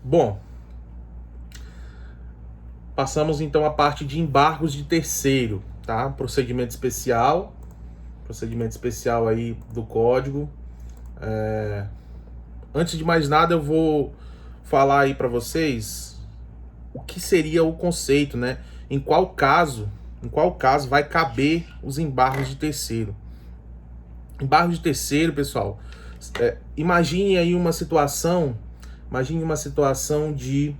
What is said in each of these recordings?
Bom, passamos então à parte de embargos de terceiro, tá? Procedimento especial aí do código. Antes de mais nada, eu vou falar aí para vocês o que seria o conceito, né? Em qual caso vai caber os embargos de terceiro. Embargo de terceiro, pessoal, imagine aí uma situação de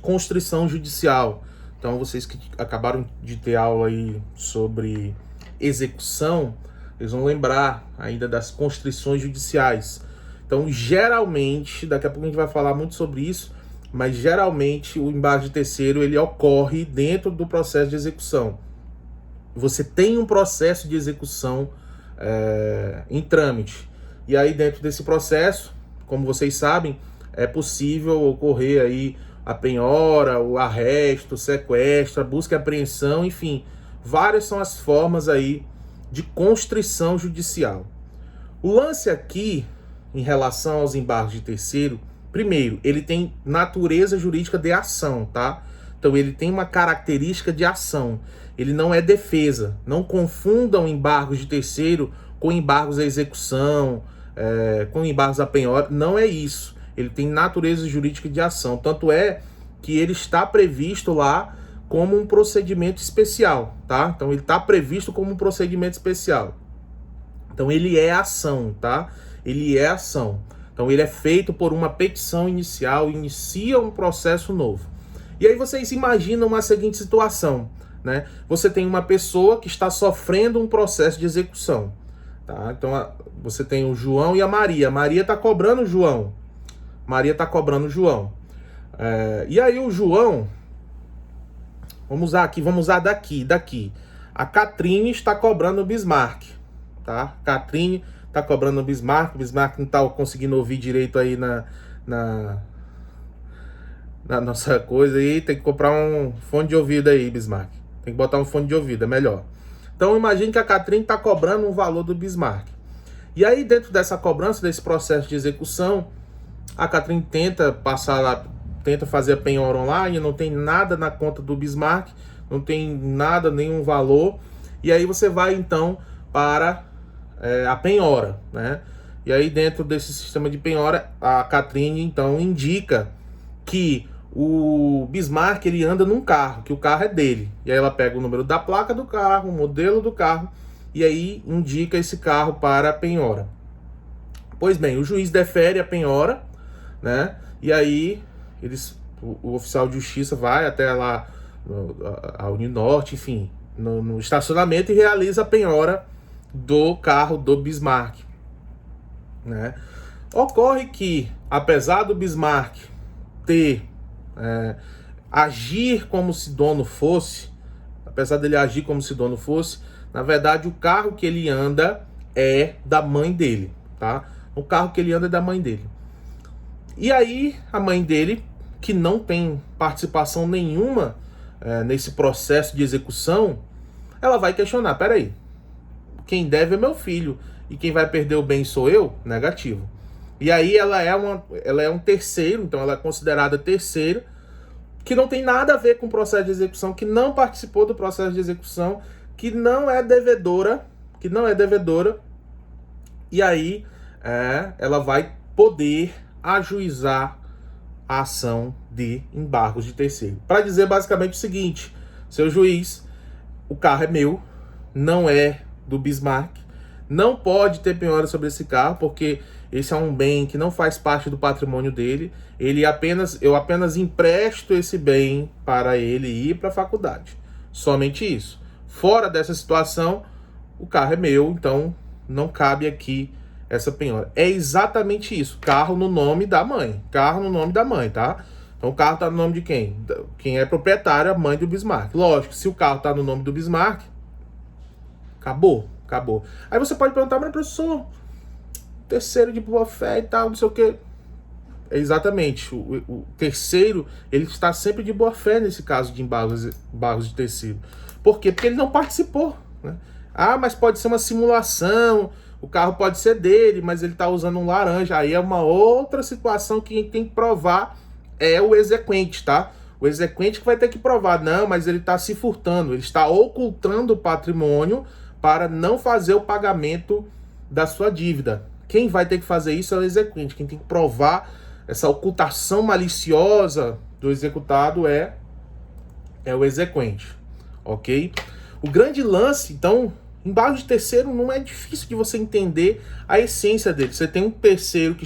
constrição judicial. Então, vocês que acabaram de ter aula aí sobre execução, eles vão lembrar ainda das constrições judiciais. Então, geralmente, daqui a pouco a gente vai falar muito sobre isso, mas geralmente o embargo de terceiro ele ocorre dentro do processo de execução. Você tem um processo de execução em trâmite. E aí, dentro desse processo, como vocês sabem, é possível ocorrer aí a penhora, o arresto, o sequestro, a busca e apreensão, enfim, várias são as formas aí de constrição judicial. O lance aqui, em relação aos embargos de terceiro, primeiro, ele tem natureza jurídica de ação, tá? Então ele tem uma característica de ação. Ele não é defesa. Não confundam embargos de terceiro com embargos à execução, com embargos à penhora. Não é isso. Ele tem natureza jurídica de ação. Tanto é que ele está previsto lá como um procedimento especial, tá? Então ele está previsto como um procedimento especial. Então ele é ação, tá? Ele é ação. Então ele é feito por uma petição inicial, inicia um processo novo. E aí vocês imaginam uma seguinte situação, né? Você tem uma pessoa que está sofrendo um processo de execução, tá? Então você tem o João e a Maria. A Maria está cobrando o João. E aí o João, vamos usar daqui. A Catrine está cobrando o Bismarck, tá? Catrine está cobrando o Bismarck não está conseguindo ouvir direito aí na nossa coisa aí, tem que comprar um fone de ouvido aí, Bismarck. Tem que botar um fone de ouvido, é melhor. Então imagine que a Catrine está cobrando um valor do Bismarck. E aí dentro dessa cobrança, desse processo de execução, a Catrine tenta fazer a penhora online, não tem nada na conta do Bismarck, não tem nada, nenhum valor. E aí você vai então para a penhora, né? E aí dentro desse sistema de penhora, a Catrine então indica que o Bismarck ele anda num carro, que o carro é dele. E aí ela pega o número da placa do carro, o modelo do carro, e aí indica esse carro para a penhora. Pois bem, o juiz defere a penhora, né? E aí o oficial de justiça vai até lá a Uninorte, enfim, no estacionamento e realiza a penhora do carro do Bismarck, né? Ocorre que, apesar do Bismarck agir como se dono fosse, na verdade o carro que ele anda é da mãe dele, tá? O carro que ele anda é da mãe dele. E aí a mãe dele, que não tem participação nenhuma nesse processo de execução, ela vai questionar, peraí, quem deve é meu filho e quem vai perder o bem sou eu? Negativo. E aí ela é um terceiro, então ela é considerada terceiro, que não tem nada a ver com o processo de execução, que não participou do processo de execução, que não é devedora, e aí ela vai poder ajuizar a ação de embargos de terceiro. Para dizer basicamente o seguinte, seu juiz, o carro é meu, não é do Bismarck, não pode ter penhora sobre esse carro, porque esse é um bem que não faz parte do patrimônio dele. Eu apenas empresto esse bem para ele ir para a faculdade. Somente isso. Fora dessa situação, o carro é meu, então não cabe aqui essa penhora. É exatamente isso. Carro no nome da mãe. Tá? Então o carro está no nome de quem? Quem é proprietário, a mãe do Bismarck. Lógico, se o carro está no nome do Bismarck, acabou. Aí você pode perguntar, mas professor, terceiro de boa fé e tal, não sei o quê. Exatamente. O terceiro, ele está sempre de boa fé nesse caso de embargos de terceiro. Por quê? Porque ele não participou, né? Ah, mas pode ser uma simulação, o carro pode ser dele, mas ele está usando um laranja. Aí é uma outra situação que a gente tem que provar é o exequente, tá? O exequente que vai ter que provar, não, mas ele está se furtando, ele está ocultando o patrimônio para não fazer o pagamento da sua dívida. Quem vai ter que fazer isso é o exequente. Quem tem que provar essa ocultação maliciosa do executado é o exequente, ok? O grande lance, então, embargo de terceiro não é difícil de você entender a essência dele. Você tem um terceiro que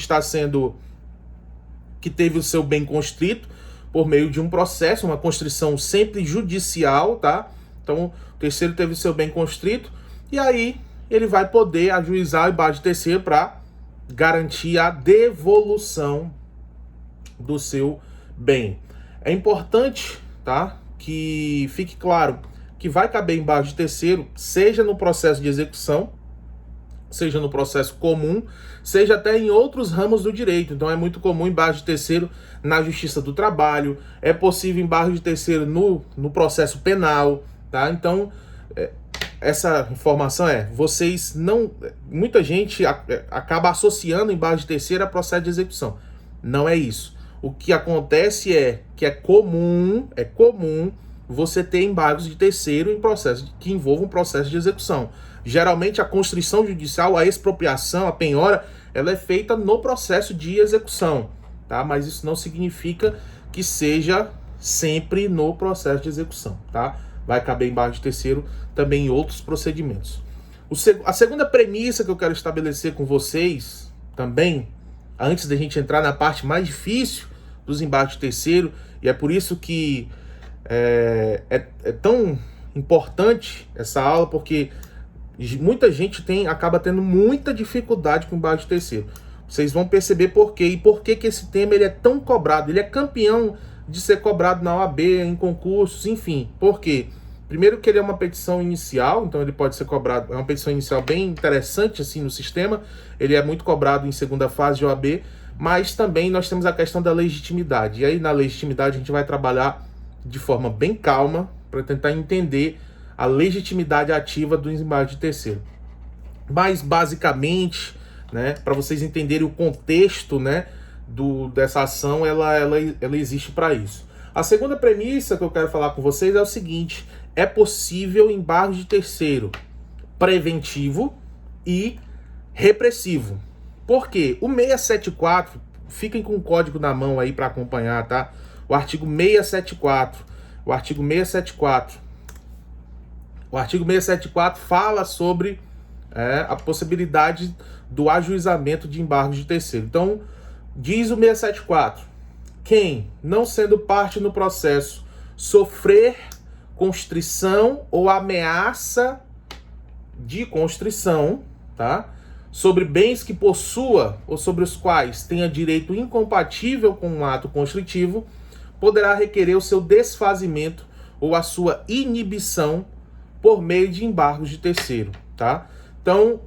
teve o seu bem constrito por meio de um processo, uma constrição sempre judicial, tá? Então, o terceiro teve o seu bem constrito e aí ele vai poder ajuizar o embargo de terceiro para garantir a devolução do seu bem. É importante, tá, que fique claro que vai caber embargo de terceiro, seja no processo de execução, seja no processo comum, seja até em outros ramos do direito. Então é muito comum embargo de terceiro na Justiça do Trabalho, é possível embargo de terceiro no processo penal, tá? Então, essa informação vocês não... Muita gente acaba associando embargo de terceiro a processo de execução. Não é isso. O que acontece é que é comum você ter embargos de terceiro em processo que envolvam um processo de execução. Geralmente a constrição judicial, a expropriação, a penhora, ela é feita no processo de execução, tá? Mas isso não significa que seja sempre no processo de execução, tá? Vai caber embargo de terceiro também em outros procedimentos. A segunda premissa que eu quero estabelecer com vocês também, antes da gente entrar na parte mais difícil dos embargos de terceiro, e é por isso que é tão importante essa aula, porque muita gente acaba tendo muita dificuldade com embargo de terceiro. Vocês vão perceber por quê. E por que esse tema ele é tão cobrado. Ele é campeão de ser cobrado na OAB, em concursos, enfim. Por quê? Primeiro que ele é uma petição inicial, então ele pode ser cobrado. É uma petição inicial bem interessante assim no sistema. Ele é muito cobrado em segunda fase de OAB. Mas também nós temos a questão da legitimidade. E aí na legitimidade a gente vai trabalhar de forma bem calma para tentar entender a legitimidade ativa do embargo de terceiro. Mas basicamente, né, para vocês entenderem o contexto, né, dessa ação, ela existe para isso. A segunda premissa que eu quero falar com vocês é o seguinte: é possível embargo de terceiro preventivo e repressivo. Por quê? O 674, fiquem com o código na mão aí para acompanhar, tá? O artigo 674. O artigo 674 fala sobre a possibilidade do ajuizamento de embargos de terceiro. Então, diz o 674, quem, não sendo parte no processo, sofrer constrição ou ameaça de constrição, tá? Sobre bens que possua ou sobre os quais tenha direito incompatível com um ato constritivo, poderá requerer o seu desfazimento ou a sua inibição por meio de embargos de terceiro, tá? Então,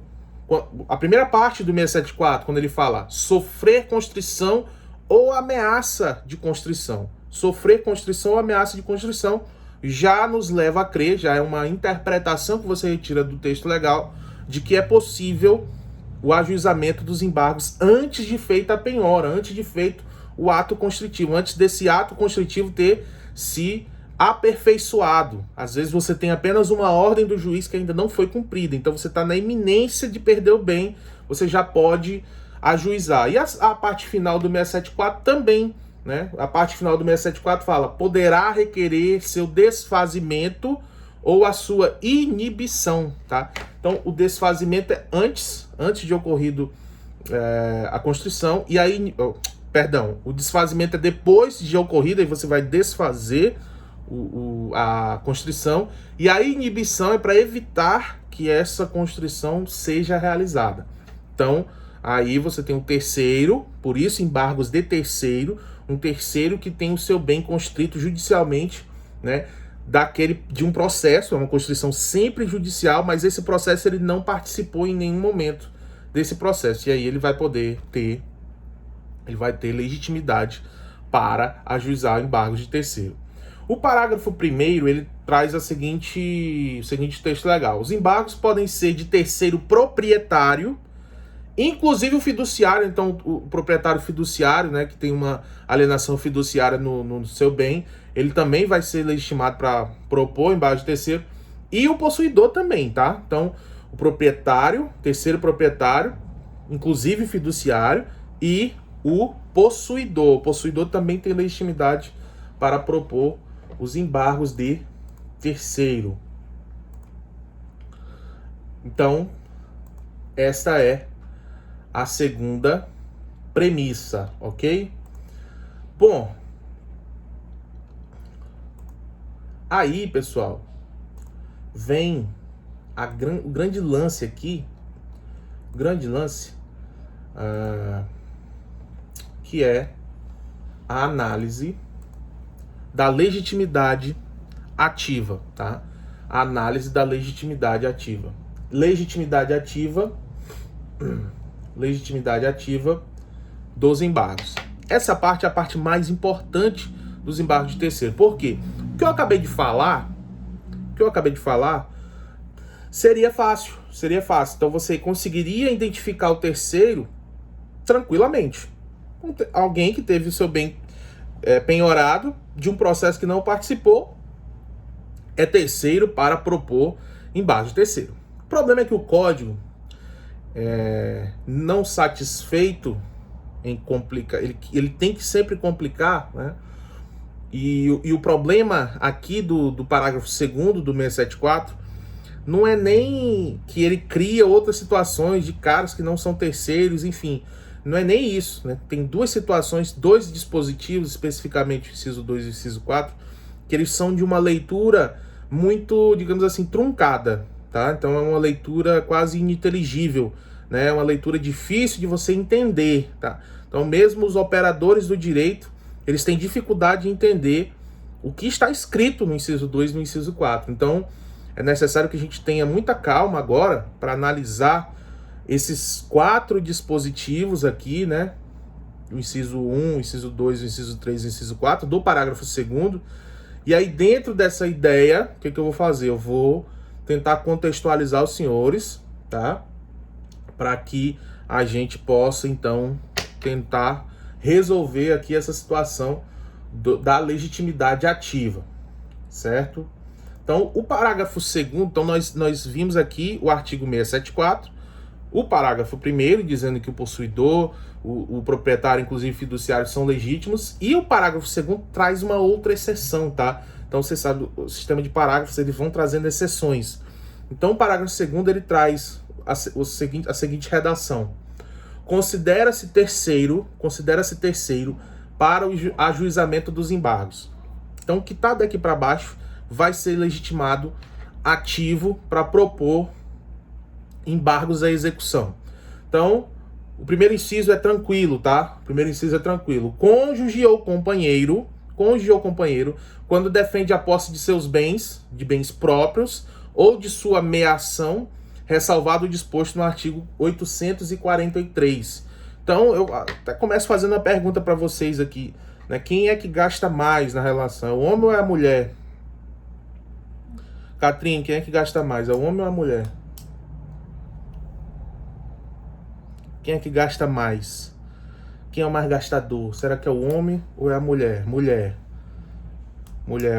a primeira parte do 674, quando ele fala sofrer constrição ou ameaça de constrição, sofrer constrição ou ameaça de constrição, já nos leva a crer, já é uma interpretação que você retira do texto legal, de que é possível o ajuizamento dos embargos antes de feita a penhora, antes de feito o ato constritivo, antes desse ato constritivo ter se aperfeiçoado. Às vezes você tem apenas uma ordem do juiz que ainda não foi cumprida, então você está na iminência de perder o bem, você já pode ajuizar. E a parte final do 674 também, né? A parte final do 674 fala, poderá requerer seu desfazimento ou a sua inibição, tá? Então, o desfazimento é antes de ocorrido a constrição, e aí, o desfazimento é depois de ocorrido, aí você vai desfazer a constrição, e a inibição é para evitar que essa constrição seja realizada. Então, aí você tem um terceiro, por isso embargos de terceiro, um terceiro que tem o seu bem constrito judicialmente, né? De um processo, é uma constrição sempre judicial, mas esse processo ele não participou em nenhum momento desse processo, e aí ele vai poder ter, ele vai ter legitimidade para ajuizar embargos de terceiro. O parágrafo 1º, ele traz o seguinte texto legal: os embargos podem ser de terceiro proprietário Inclusive o fiduciário, então o proprietário fiduciário, né, que tem uma alienação fiduciária no seu bem, ele também vai ser legitimado para propor embargo de terceiro, e o possuidor também, tá? Então, o proprietário, terceiro proprietário, inclusive fiduciário, e o possuidor. O possuidor também tem legitimidade para propor os embargos de terceiro. Então, esta é a segunda premissa, ok? Bom, aí, pessoal, vem o grande lance aqui, que é a análise da legitimidade ativa, tá? A análise da legitimidade ativa. Legitimidade ativa dos embargos. Essa parte é a parte mais importante dos embargos de terceiro. Por quê? O que eu acabei de falar, seria fácil. Então você conseguiria identificar o terceiro tranquilamente. Alguém que teve o seu bem penhorado de um processo que não participou é terceiro para propor embargo de terceiro. O problema é que o código não satisfeito em complicar, ele tem que sempre complicar, né? E o problema aqui do parágrafo 2º do 674 não é nem que ele cria outras situações de caras que não são terceiros, enfim, não é nem isso, né? Tem duas situações, dois dispositivos, especificamente o inciso 2 e o inciso 4, que eles são de uma leitura muito, digamos assim, truncada, tá? Então é uma leitura quase ininteligível, né? É uma leitura difícil de você entender, tá? Então mesmo os operadores do direito, eles têm dificuldade de entender o que está escrito no inciso 2 e no inciso 4. Então é necessário que a gente tenha muita calma agora para analisar esses 4 dispositivos aqui, né? O inciso 1, o inciso 2, o inciso 3 e o inciso 4 do parágrafo 2º. E aí dentro dessa ideia, o que eu vou fazer? Eu vou tentar contextualizar os senhores, tá? Para que a gente possa, então, tentar resolver aqui essa situação da legitimidade ativa, certo? Então, o parágrafo 2º, então nós vimos aqui o artigo 674, o parágrafo 1º, dizendo que o possuidor, o proprietário, inclusive fiduciário, são legítimos, e o parágrafo 2º traz uma outra exceção, tá? Então, você sabe, o sistema de parágrafos, eles vão trazendo exceções. Então, o parágrafo 2º, ele traz a seguinte redação: considera-se terceiro para o ajuizamento dos embargos. Então, o que está daqui para baixo vai ser legitimado ativo para propor embargos à execução. Então, o primeiro inciso é tranquilo, tá? O primeiro inciso é tranquilo. Cônjuge ou companheiro, quando defende a posse de seus bens, de bens próprios, ou de sua meação, ressalvado o disposto no artigo 843. Então, eu até começo fazendo uma pergunta para vocês aqui, né? Quem é que gasta mais na relação? É o homem ou é a mulher? Catrinha, quem é que gasta mais? É o homem ou a mulher? Quem é que gasta mais? Quem é o mais gastador? Será que é o homem ou é a mulher? Mulher,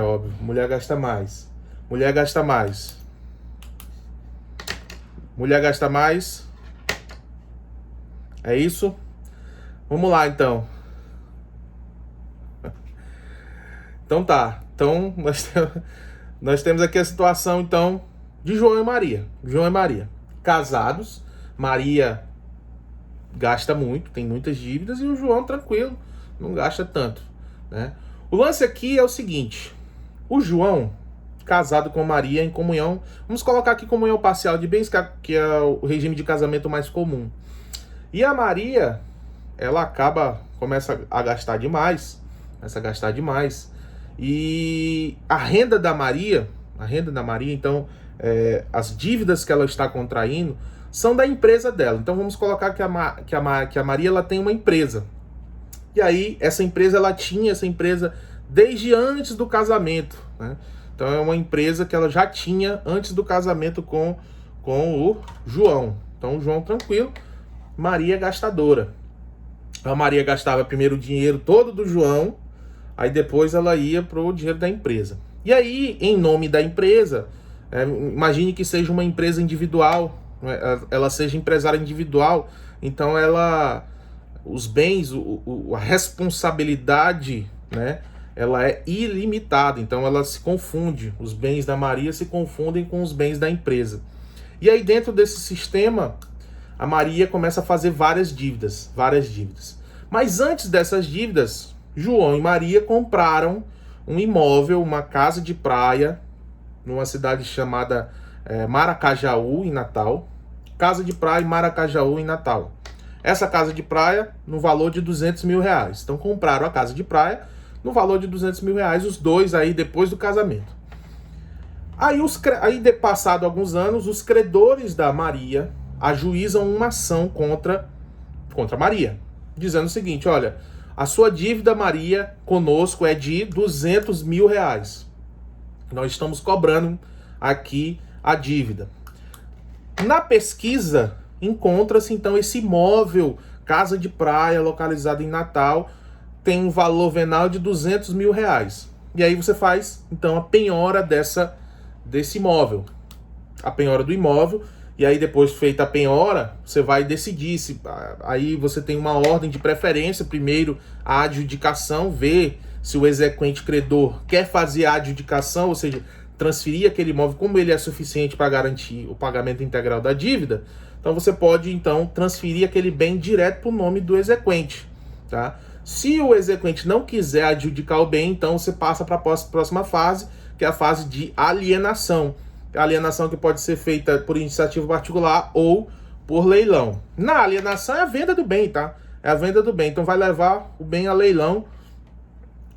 óbvio. Mulher gasta mais. Mulher gasta mais. É isso? Vamos lá, então. Então tá. Então, nós temos aqui a situação, então, de João e Maria. Casados. Maria gasta muito, tem muitas dívidas, e o João, tranquilo, não gasta tanto, né? O lance aqui é o seguinte: o João, casado com Maria em comunhão, vamos colocar aqui comunhão parcial de bens, que é o regime de casamento mais comum. E a Maria, ela começa a gastar demais, e a renda da Maria, então, as dívidas que ela está contraindo são da empresa dela. Então vamos colocar que a Maria, ela tem uma empresa. E aí essa empresa desde antes do casamento, né? Então é uma empresa que ela já tinha antes do casamento com o João. Então o João, tranquilo, Maria é gastadora. A Maria gastava primeiro o dinheiro todo do João, aí depois ela ia pro dinheiro da empresa. E aí, em nome da empresa, imagine que seja uma empresa individual, ela seja empresária individual, então os bens, a responsabilidade, né, ela é ilimitada, então ela se confunde, os bens da Maria se confundem com os bens da empresa. E aí dentro desse sistema, a Maria começa a fazer várias dívidas. Mas antes dessas dívidas, João e Maria compraram um imóvel, uma casa de praia, numa cidade chamada Maracajaú, em Natal. Casa de praia em Maracajaú, em Natal. Essa casa de praia no valor de R$200 mil. Então compraram a casa de praia no valor de R$200 mil, os dois aí depois do casamento. Aí, passado alguns anos, os credores da Maria ajuizam uma ação contra Maria, dizendo o seguinte: olha, a sua dívida, Maria, conosco é de R$200 mil. Nós estamos cobrando aqui a dívida. Na pesquisa, encontra-se então esse imóvel, casa de praia, localizado em Natal, tem um valor venal de R$200 mil. E aí você faz, então, a penhora desse imóvel. A penhora do imóvel. E aí, depois feita a penhora, você vai decidir se... Aí você tem uma ordem de preferência. Primeiro, a adjudicação, ver se o exequente credor quer fazer a adjudicação, ou seja, transferir aquele imóvel, como ele é suficiente para garantir o pagamento integral da dívida. Então, você pode, então, transferir aquele bem direto para o nome do exequente, tá? Se o exequente não quiser adjudicar o bem, então você passa para a próxima fase, que é a fase de alienação. A alienação que pode ser feita por iniciativa particular ou por leilão. Na alienação é a venda do bem, tá? É a venda do bem. Então vai levar o bem a leilão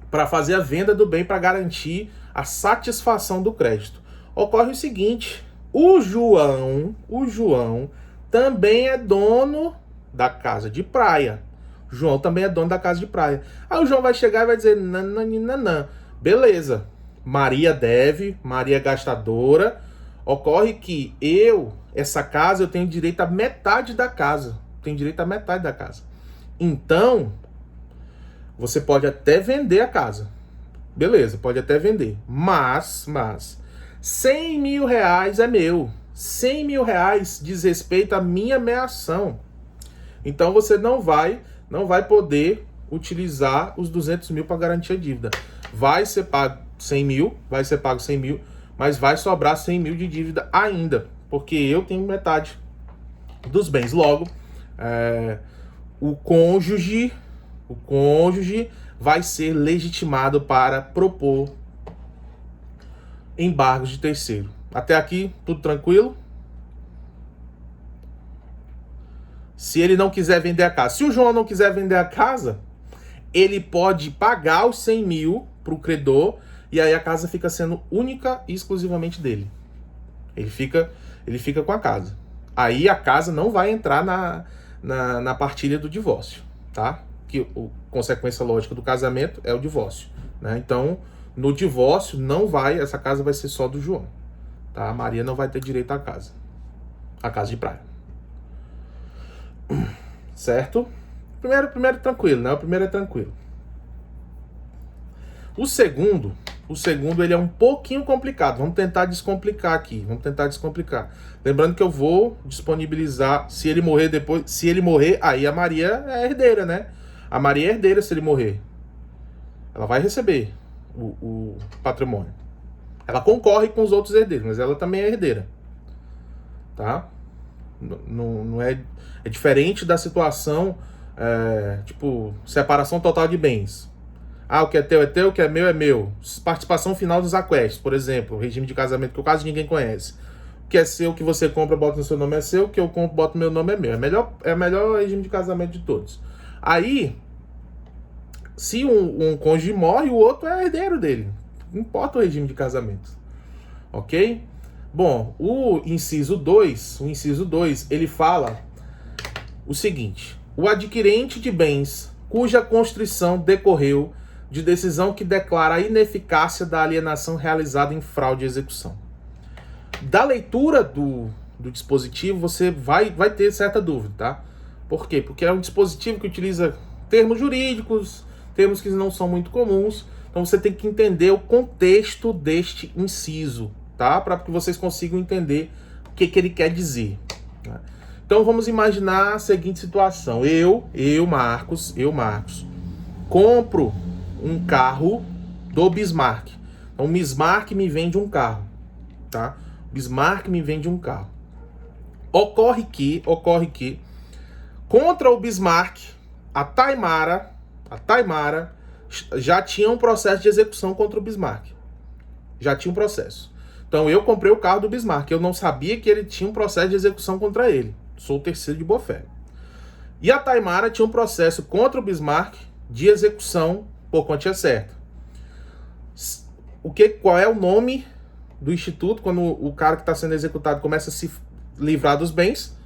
para fazer a venda do bem para garantir a satisfação do crédito. Ocorre o seguinte: o João também é dono da casa de praia. O João também é dono da casa de praia. Aí o João vai chegar e vai dizer: não. Beleza. Maria deve, Maria é gastadora. Ocorre que essa casa, eu tenho direito a metade da casa. Então, você pode até vender a casa. Beleza, pode até vender. Mas, R$100 mil é meu. R$100 mil diz respeito à minha meação. Então, você não vai poder utilizar os R$200 mil para garantir a dívida. Vai ser pago 100 mil, mas vai sobrar 100 mil de dívida ainda, porque eu tenho metade dos bens. Logo, o cônjuge vai ser legitimado para propor embargos de terceiro. Até aqui, tudo tranquilo? Se ele não quiser vender a casa, se o João não quiser vender a casa, ele pode pagar os 100 mil para o credor, e aí a casa fica sendo única e exclusivamente dele. Ele fica com a casa. Aí a casa não vai entrar na partilha do divórcio, tá? Que a consequência lógica do casamento é o divórcio, né? Então, no divórcio, essa casa vai ser só do João, tá? A Maria não vai ter direito à casa. A casa de praia. Certo? Primeiro tranquilo, né? O primeiro é tranquilo. O segundo ele é um pouquinho complicado. Vamos tentar descomplicar aqui. Lembrando que eu vou disponibilizar, se ele morrer, aí a Maria é herdeira, né? A Maria é herdeira se ele morrer. Ela vai receber o patrimônio. Ela concorre com os outros herdeiros, mas ela também é herdeira. Tá? Não é diferente da situação, tipo, separação total de bens. O que é teu, o que é meu. Participação final dos aquestos, por exemplo, regime de casamento que quase ninguém conhece. O que é seu, que você compra, bota no seu nome é seu, o que eu compro, boto no meu nome é meu. É o melhor regime de casamento de todos. Aí, se um cônjuge morre, o outro é herdeiro dele. Não importa o regime de casamento. Ok? Bom, o inciso 2, ele fala o seguinte: o adquirente de bens cuja constrição decorreu de decisão que declara a ineficácia da alienação realizada em fraude e execução. Da leitura do dispositivo, você vai ter certa dúvida, tá? Por quê? Porque é um dispositivo que utiliza termos jurídicos, termos que não são muito comuns. Então você tem que entender o contexto deste inciso, tá? Para que vocês consigam entender o que ele quer dizer. Tá? Então vamos imaginar a seguinte situação. Eu, Marcos, compro um carro do Bismarck. Então o Bismarck me vende um carro, tá? Bismarck me vende um carro. Ocorre que contra o Bismarck, a Taimara já tinha um processo de execução contra o Bismarck. Já tinha um processo. Então eu comprei o carro do Bismarck. Eu não sabia que ele tinha um processo de execução contra ele. Sou o terceiro de boa-fé. E a Taimara tinha um processo contra o Bismarck de execução por quantia certa. Qual é o nome do instituto quando o cara que está sendo executado começa a se livrar dos bens?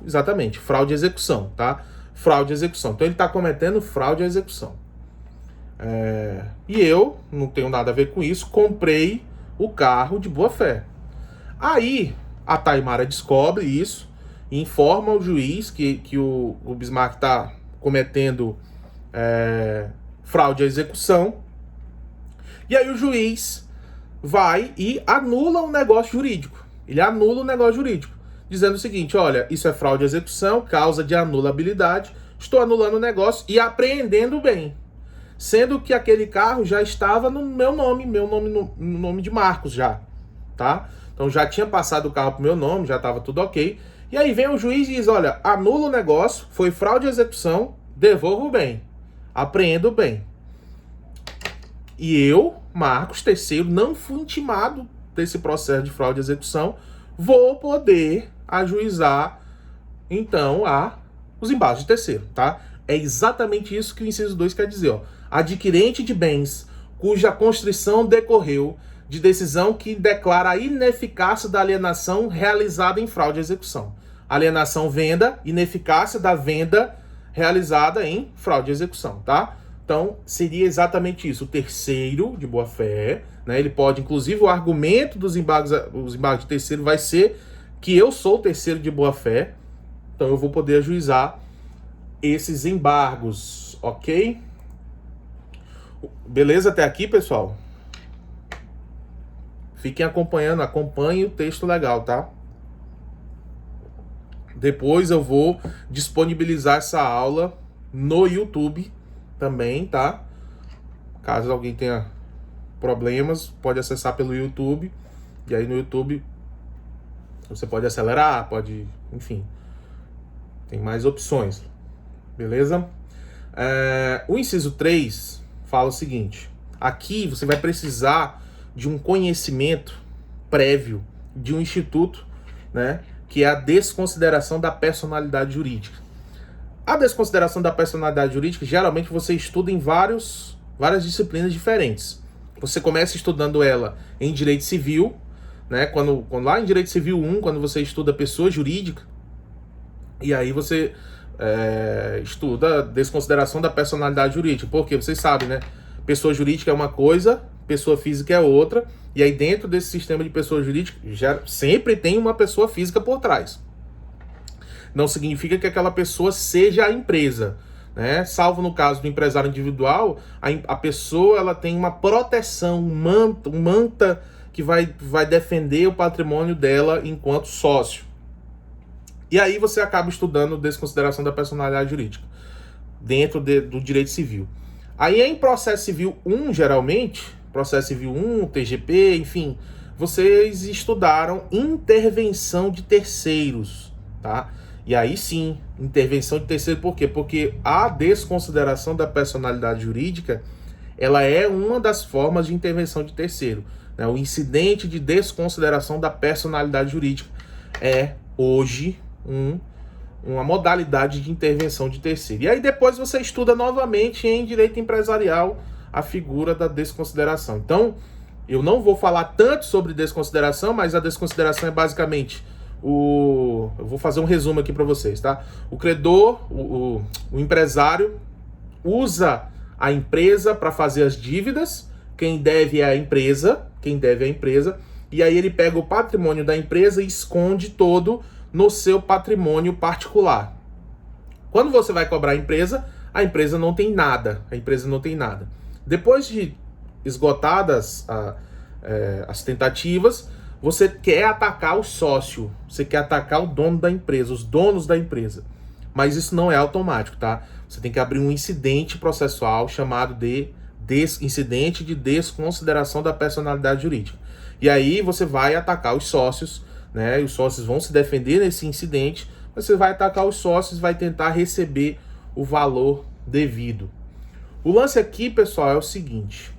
Exatamente, fraude à execução, tá? Fraude à execução. Então ele está cometendo fraude à execução. E eu, não tenho nada a ver com isso, comprei o carro de boa fé. Aí a Taimara descobre isso e informa o juiz que o Bismarck está cometendo fraude à execução. E aí o juiz vai e anula o negócio jurídico. Ele anula o negócio jurídico, dizendo o seguinte: olha, isso é fraude à execução, causa de anulabilidade, estou anulando o negócio e apreendendo o bem. Sendo que aquele carro já estava no meu nome no nome de Marcos já, tá? Então já tinha passado o carro pro meu nome, já estava tudo ok. E aí vem o juiz e diz: olha, anula o negócio, foi fraude à execução, devolva o bem, apreenda o bem. E eu, Marcos, terceiro, não fui intimado desse processo de fraude à execução, vou poder ajuizar, então, os embargos de terceiro, tá? É exatamente isso que o inciso 2 quer dizer, ó. Adquirente de bens cuja constrição decorreu de decisão que declara a ineficácia da alienação realizada em fraude à execução. Alienação, venda, ineficácia da venda realizada em fraude à execução, tá? Então, seria exatamente isso. O terceiro, de boa-fé, né? Ele pode, inclusive, o argumento dos embargos de terceiro vai ser que eu sou o terceiro de boa-fé, então eu vou poder ajuizar esses embargos, ok? Beleza até aqui, pessoal? Fiquem acompanhando, acompanhem o texto legal, tá? Depois eu vou disponibilizar essa aula no YouTube também, tá? Caso alguém tenha problemas, pode acessar pelo YouTube. E aí no YouTube você pode acelerar, pode... enfim, tem mais opções. Beleza? O inciso 3 fala o seguinte: aqui você vai precisar de um conhecimento prévio de um instituto, né, que é a desconsideração da personalidade jurídica. A desconsideração da personalidade jurídica, geralmente você estuda em várias disciplinas diferentes. Você começa estudando ela em direito civil, né, quando lá em direito civil 1, quando você estuda pessoa jurídica, e aí você estuda a desconsideração da personalidade jurídica, porque vocês sabem, né, pessoa jurídica é uma coisa, pessoa física é outra, e aí dentro desse sistema de pessoa jurídica sempre tem uma pessoa física por trás. Não significa que aquela pessoa seja a empresa, né? Salvo no caso do empresário individual, a pessoa ela tem uma proteção, um manta que vai defender o patrimônio dela enquanto sócio. E aí você acaba estudando desconsideração da personalidade jurídica dentro do direito civil. Aí em processo civil 1, geralmente, processo civil 1, TGP, enfim, vocês estudaram intervenção de terceiros, tá? E aí sim, intervenção de terceiro, por quê? Porque a desconsideração da personalidade jurídica, ela é uma das formas de intervenção de terceiro, né? O incidente de desconsideração da personalidade jurídica é, hoje, uma modalidade de intervenção de terceiro. E aí depois você estuda novamente em direito empresarial a figura da desconsideração. Então, eu não vou falar tanto sobre desconsideração, mas a desconsideração é basicamente eu vou fazer um resumo aqui para vocês, tá? O credor, o empresário usa a empresa para fazer as dívidas, quem deve é a empresa, e aí ele pega o patrimônio da empresa e esconde todo no seu patrimônio particular. Quando você vai cobrar a empresa não tem nada. Depois de esgotadas as tentativas, você quer atacar o sócio, você quer atacar o dono da empresa, os donos da empresa. Mas isso não é automático, tá? Você tem que abrir um incidente processual chamado de incidente de desconsideração da personalidade jurídica. E aí você vai atacar os sócios, né? E os sócios vão se defender nesse incidente. Você vai atacar os sócios, vai tentar receber o valor devido. O lance aqui, pessoal, é o seguinte.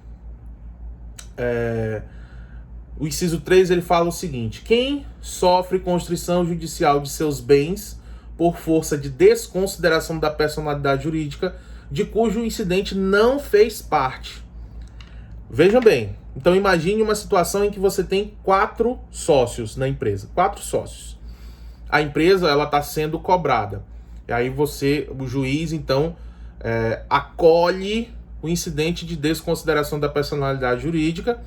O inciso 3, ele fala o seguinte: quem sofre constrição judicial de seus bens por força de desconsideração da personalidade jurídica de cujo incidente não fez parte. Vejam bem, então imagine uma situação em que você tem 4 sócios na empresa, 4 sócios. A empresa, ela está sendo cobrada. E aí o juiz, então, acolhe o incidente de desconsideração da personalidade jurídica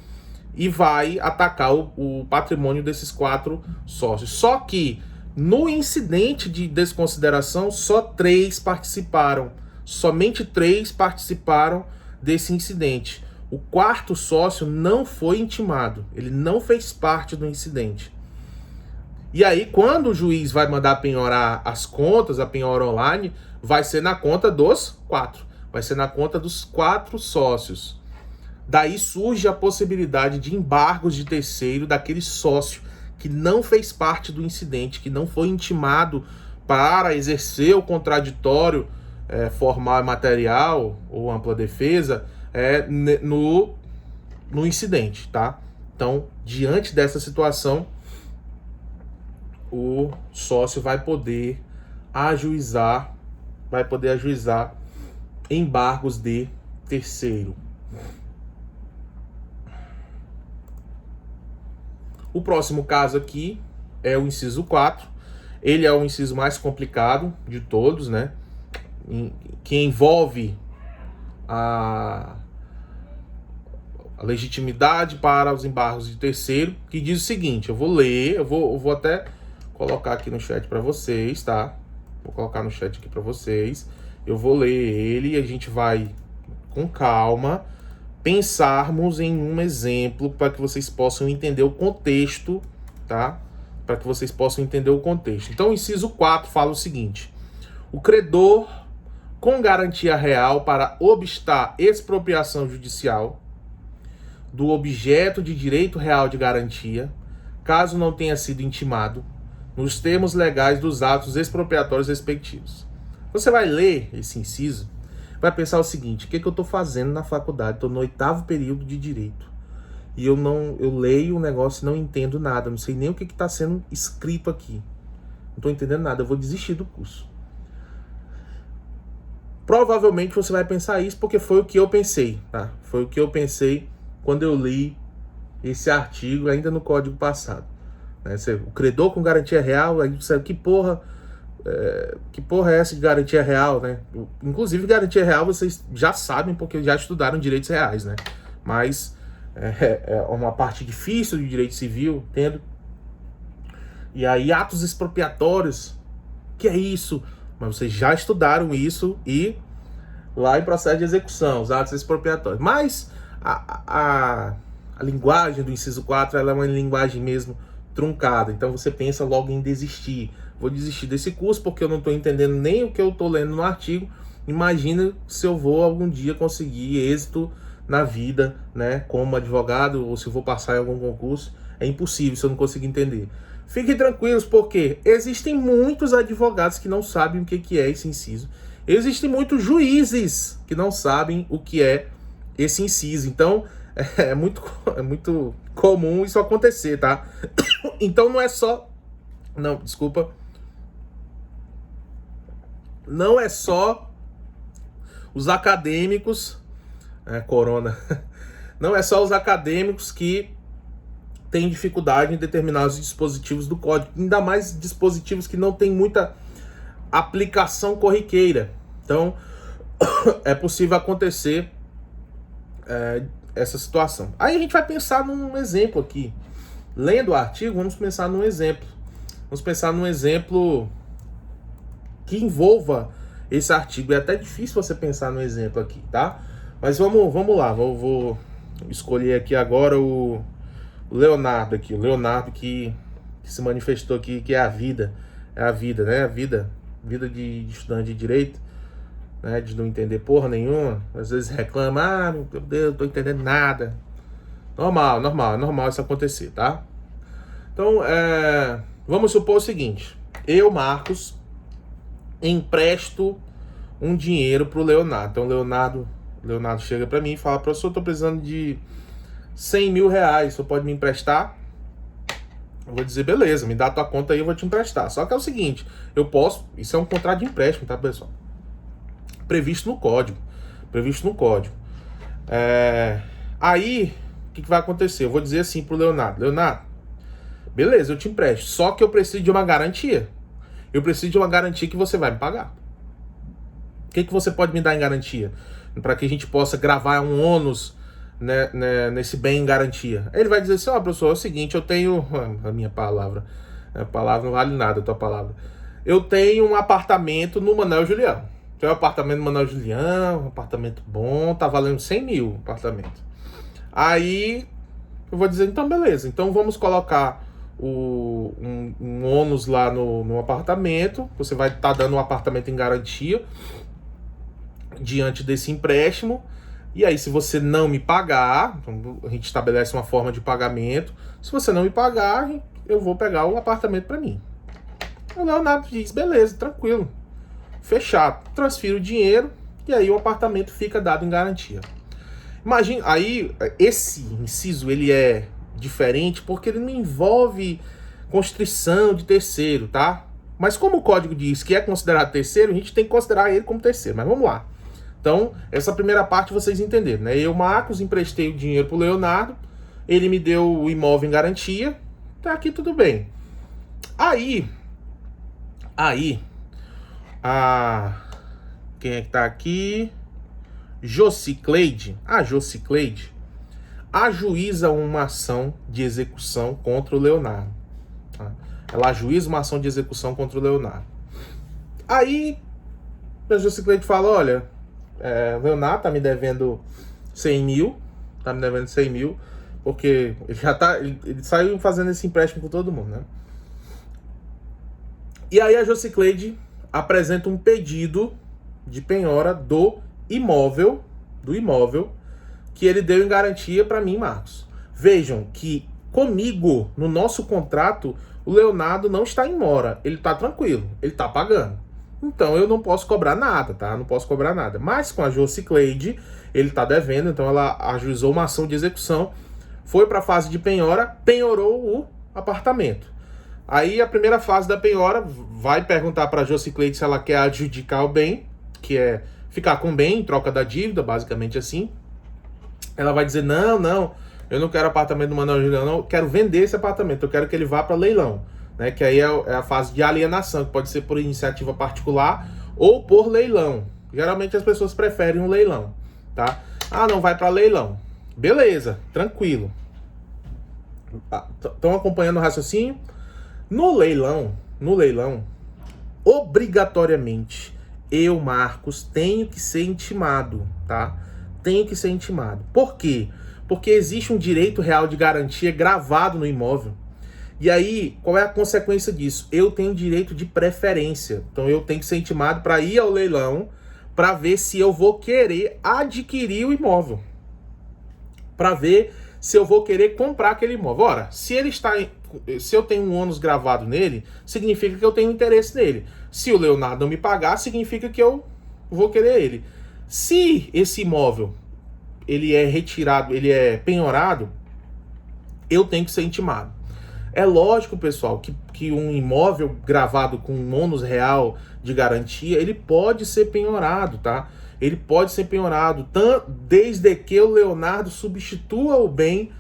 e vai atacar o patrimônio desses 4 sócios. Só que no incidente de desconsideração, só 3 participaram. Somente 3 participaram desse incidente. O 4º sócio não foi intimado. Ele não fez parte do incidente. E aí, quando o juiz vai mandar penhorar as contas, a penhora online, vai ser na conta dos 4. Vai ser na conta dos 4 sócios. Daí surge a possibilidade de embargos de terceiro daquele sócio que não fez parte do incidente, que não foi intimado para exercer o contraditório formal e material ou ampla defesa no incidente, tá? Então, diante dessa situação, o sócio vai poder ajuizar embargos de terceiro. O próximo caso aqui é o inciso 4. Ele é o inciso mais complicado de todos, né? Que envolve a legitimidade para os embargos de terceiro, que diz o seguinte, eu vou ler, eu vou até colocar aqui no chat para vocês, tá? Vou colocar no chat aqui para vocês. Eu vou ler ele e a gente vai, com calma, pensarmos em um exemplo para que vocês possam entender o contexto, tá? Para que vocês possam entender o contexto. Então, o inciso 4 fala o seguinte: o credor, com garantia real para obstar expropriação judicial do objeto de direito real de garantia, caso não tenha sido intimado, nos termos legais dos atos expropriatórios respectivos. Você vai ler esse inciso, vai pensar o seguinte: o que eu estou fazendo na faculdade? Estou no 8º período de direito. E eu leio o negócio e não entendo nada. Não sei nem o que está sendo escrito aqui. Não estou entendendo nada. Eu vou desistir do curso. Provavelmente você vai pensar isso porque foi o que eu pensei, tá? Foi o que eu pensei quando eu li esse artigo ainda no código passado. O credor com garantia real, aí você sabe que porra é essa de garantia real, né? Inclusive, garantia real vocês já sabem porque já estudaram direitos reais, né? Mas é uma parte difícil de direito civil, entendo. E aí, atos expropriatórios, que é isso? Mas vocês já estudaram isso e lá em processo de execução, os atos expropriatórios. Mas a linguagem do inciso 4, ela é uma linguagem mesmo truncada. Então você pensa logo em desistir. Vou desistir desse curso porque eu não estou entendendo nem o que eu estou lendo no artigo. Imagina se eu vou algum dia conseguir êxito na vida, né, como advogado, ou se eu vou passar em algum concurso. É impossível se eu não conseguir entender. Fiquem tranquilos, porque existem muitos advogados que não sabem o que é esse inciso. Existem muitos juízes que não sabem o que é esse inciso. Então, é muito comum isso acontecer, tá? Então, não é só... Não, desculpa. Não é só os acadêmicos... corona. Não é só os acadêmicos que têm dificuldade em determinados dispositivos do código. Ainda mais dispositivos que não têm muita aplicação corriqueira. Então, é possível acontecer essa situação. Aí a gente vai pensar num exemplo aqui. Lendo o artigo, vamos pensar num exemplo. Vamos pensar num exemplo que envolva esse artigo. É até difícil você pensar no exemplo aqui, tá? Mas vamos lá, vou escolher aqui agora o Leonardo aqui. O Leonardo que se manifestou aqui, que é a vida, né? A vida de estudante de direito, né? De não entender porra nenhuma. Às vezes reclama, meu Deus, não tô entendendo nada. Normal isso acontecer, tá? Então, vamos supor o seguinte. Eu, Marcos, empresto um dinheiro pro Leonardo. Então, Leonardo chega para mim e fala: professor, eu tô precisando de 100 mil reais, você pode me emprestar? Eu vou dizer, beleza, me dá a tua conta aí, eu vou te emprestar. Só que é o seguinte, eu posso, isso é um contrato de empréstimo, tá, pessoal? Previsto no código. Aí, o que vai acontecer? Eu vou dizer assim pro Leonardo: Leonardo, beleza, eu te empresto, só que eu preciso de uma garantia. Eu preciso de uma garantia que você vai me pagar. O que você pode me dar em garantia? Para que a gente possa gravar um ônus, né, nesse bem em garantia. Ele vai dizer assim: professor, é o seguinte, eu tenho... A minha palavra. A palavra não vale nada, a tua palavra. Eu tenho um apartamento no Manuel Julião. Tem um apartamento no Manuel Julião, um apartamento bom, tá valendo 100 mil o apartamento. Aí, eu vou dizer, então beleza. Então vamos colocar um ônus lá no apartamento. Você vai estar dando um apartamento em garantia diante desse empréstimo. E aí, se você não me pagar, então a gente estabelece uma forma de pagamento. Se você não me pagar, eu vou pegar o apartamento para mim. O Leonardo diz, beleza, tranquilo, fechado. Transfiro o dinheiro e aí o apartamento fica dado em garantia. Imagina, aí esse inciso ele é diferente porque ele não envolve constrição de terceiro, tá? Mas como o código diz que é considerado terceiro, a gente tem que considerar ele como terceiro. Mas vamos lá. Então, essa primeira parte vocês entenderam, né? Eu, Marcos, emprestei o dinheiro pro Leonardo, ele me deu o imóvel em garantia, tá aqui tudo bem. Aí, quem é que tá aqui? Jocicleide. A Jocicleide ajuiza uma ação de execução contra o Leonardo. Tá? Ela ajuiza uma ação de execução contra o Leonardo. Aí, a Jocicleide fala, olha, o Leonardo tá me devendo 100 mil, porque ele saiu fazendo esse empréstimo com todo mundo, né? E aí a Jocicleide apresenta um pedido de penhora do imóvel que ele deu em garantia para mim, Marcos. Vejam que comigo, no nosso contrato, o Leonardo não está em mora, ele tá tranquilo, ele tá pagando. Então eu não posso cobrar nada, tá? Não posso cobrar nada. Mas com a Jocicleide, ele tá devendo, então ela ajuizou uma ação de execução, foi para a fase de penhora, penhorou o apartamento. Aí a primeira fase da penhora vai perguntar para a Jocicleide se ela quer adjudicar o bem, que é ficar com o bem em troca da dívida, basicamente assim. Ela vai dizer, não, eu não quero apartamento do Manuel Julião, não, eu quero vender esse apartamento, eu quero que ele vá para leilão. Né, que aí é a fase de alienação, que pode ser por iniciativa particular ou por leilão. Geralmente as pessoas preferem um leilão, tá? Não vai para leilão. Beleza, tranquilo. Estão acompanhando o raciocínio? No leilão, obrigatoriamente, eu, Marcos, tenho que ser intimado, tá? Tenho que ser intimado. Por quê? Porque existe um direito real de garantia gravado no imóvel. E aí, qual é a consequência disso? Eu tenho direito de preferência. Então eu tenho que ser intimado para ir ao leilão para ver se eu vou querer adquirir o imóvel. Para ver se eu vou querer comprar aquele imóvel. Ora, se eu tenho um ônus gravado nele, significa que eu tenho interesse nele. Se o Leonardo não me pagar, significa que eu vou querer ele. Se esse imóvel ele é retirado, ele é penhorado, eu tenho que ser intimado. É lógico, pessoal, que um imóvel gravado com um ônus real de garantia, ele pode ser penhorado, tá? Ele pode ser penhorado, desde que o Leonardo substitua o bem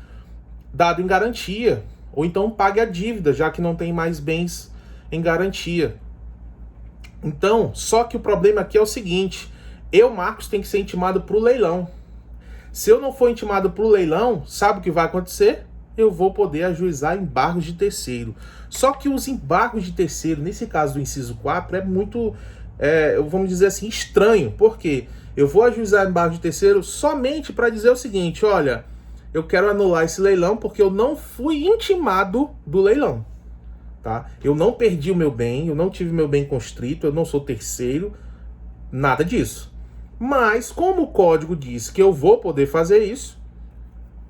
dado em garantia, ou então pague a dívida, já que não tem mais bens em garantia. Então, só que o problema aqui é o seguinte, eu, Marcos, tenho que ser intimado para o leilão. Se eu não for intimado para o leilão, sabe o que vai acontecer? Eu vou poder ajuizar embargos de terceiro. Só que os embargos de terceiro, nesse caso do inciso 4, é muito vamos dizer assim, estranho. Por quê? Eu vou ajuizar embargo de terceiro somente para dizer o seguinte: olha, eu quero anular esse leilão porque eu não fui intimado do leilão. Tá? Eu não perdi o meu bem, eu não tive meu bem constrito, eu não sou terceiro, nada disso. Mas como o código diz que eu vou poder fazer isso,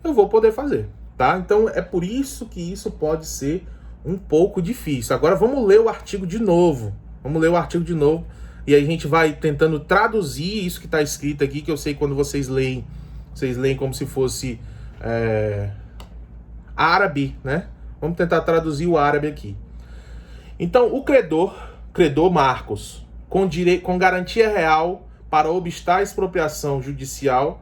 eu vou poder fazer, tá? Então é por isso que isso pode ser um pouco difícil. Agora vamos ler o artigo de novo. Vamos ler o artigo de novo e aí a gente vai tentando traduzir isso que está escrito aqui, que eu sei que quando vocês leem como se fosse árabe, né? Vamos tentar traduzir o árabe aqui. Então, o credor Marcos, com garantia real para obstar a expropriação judicial,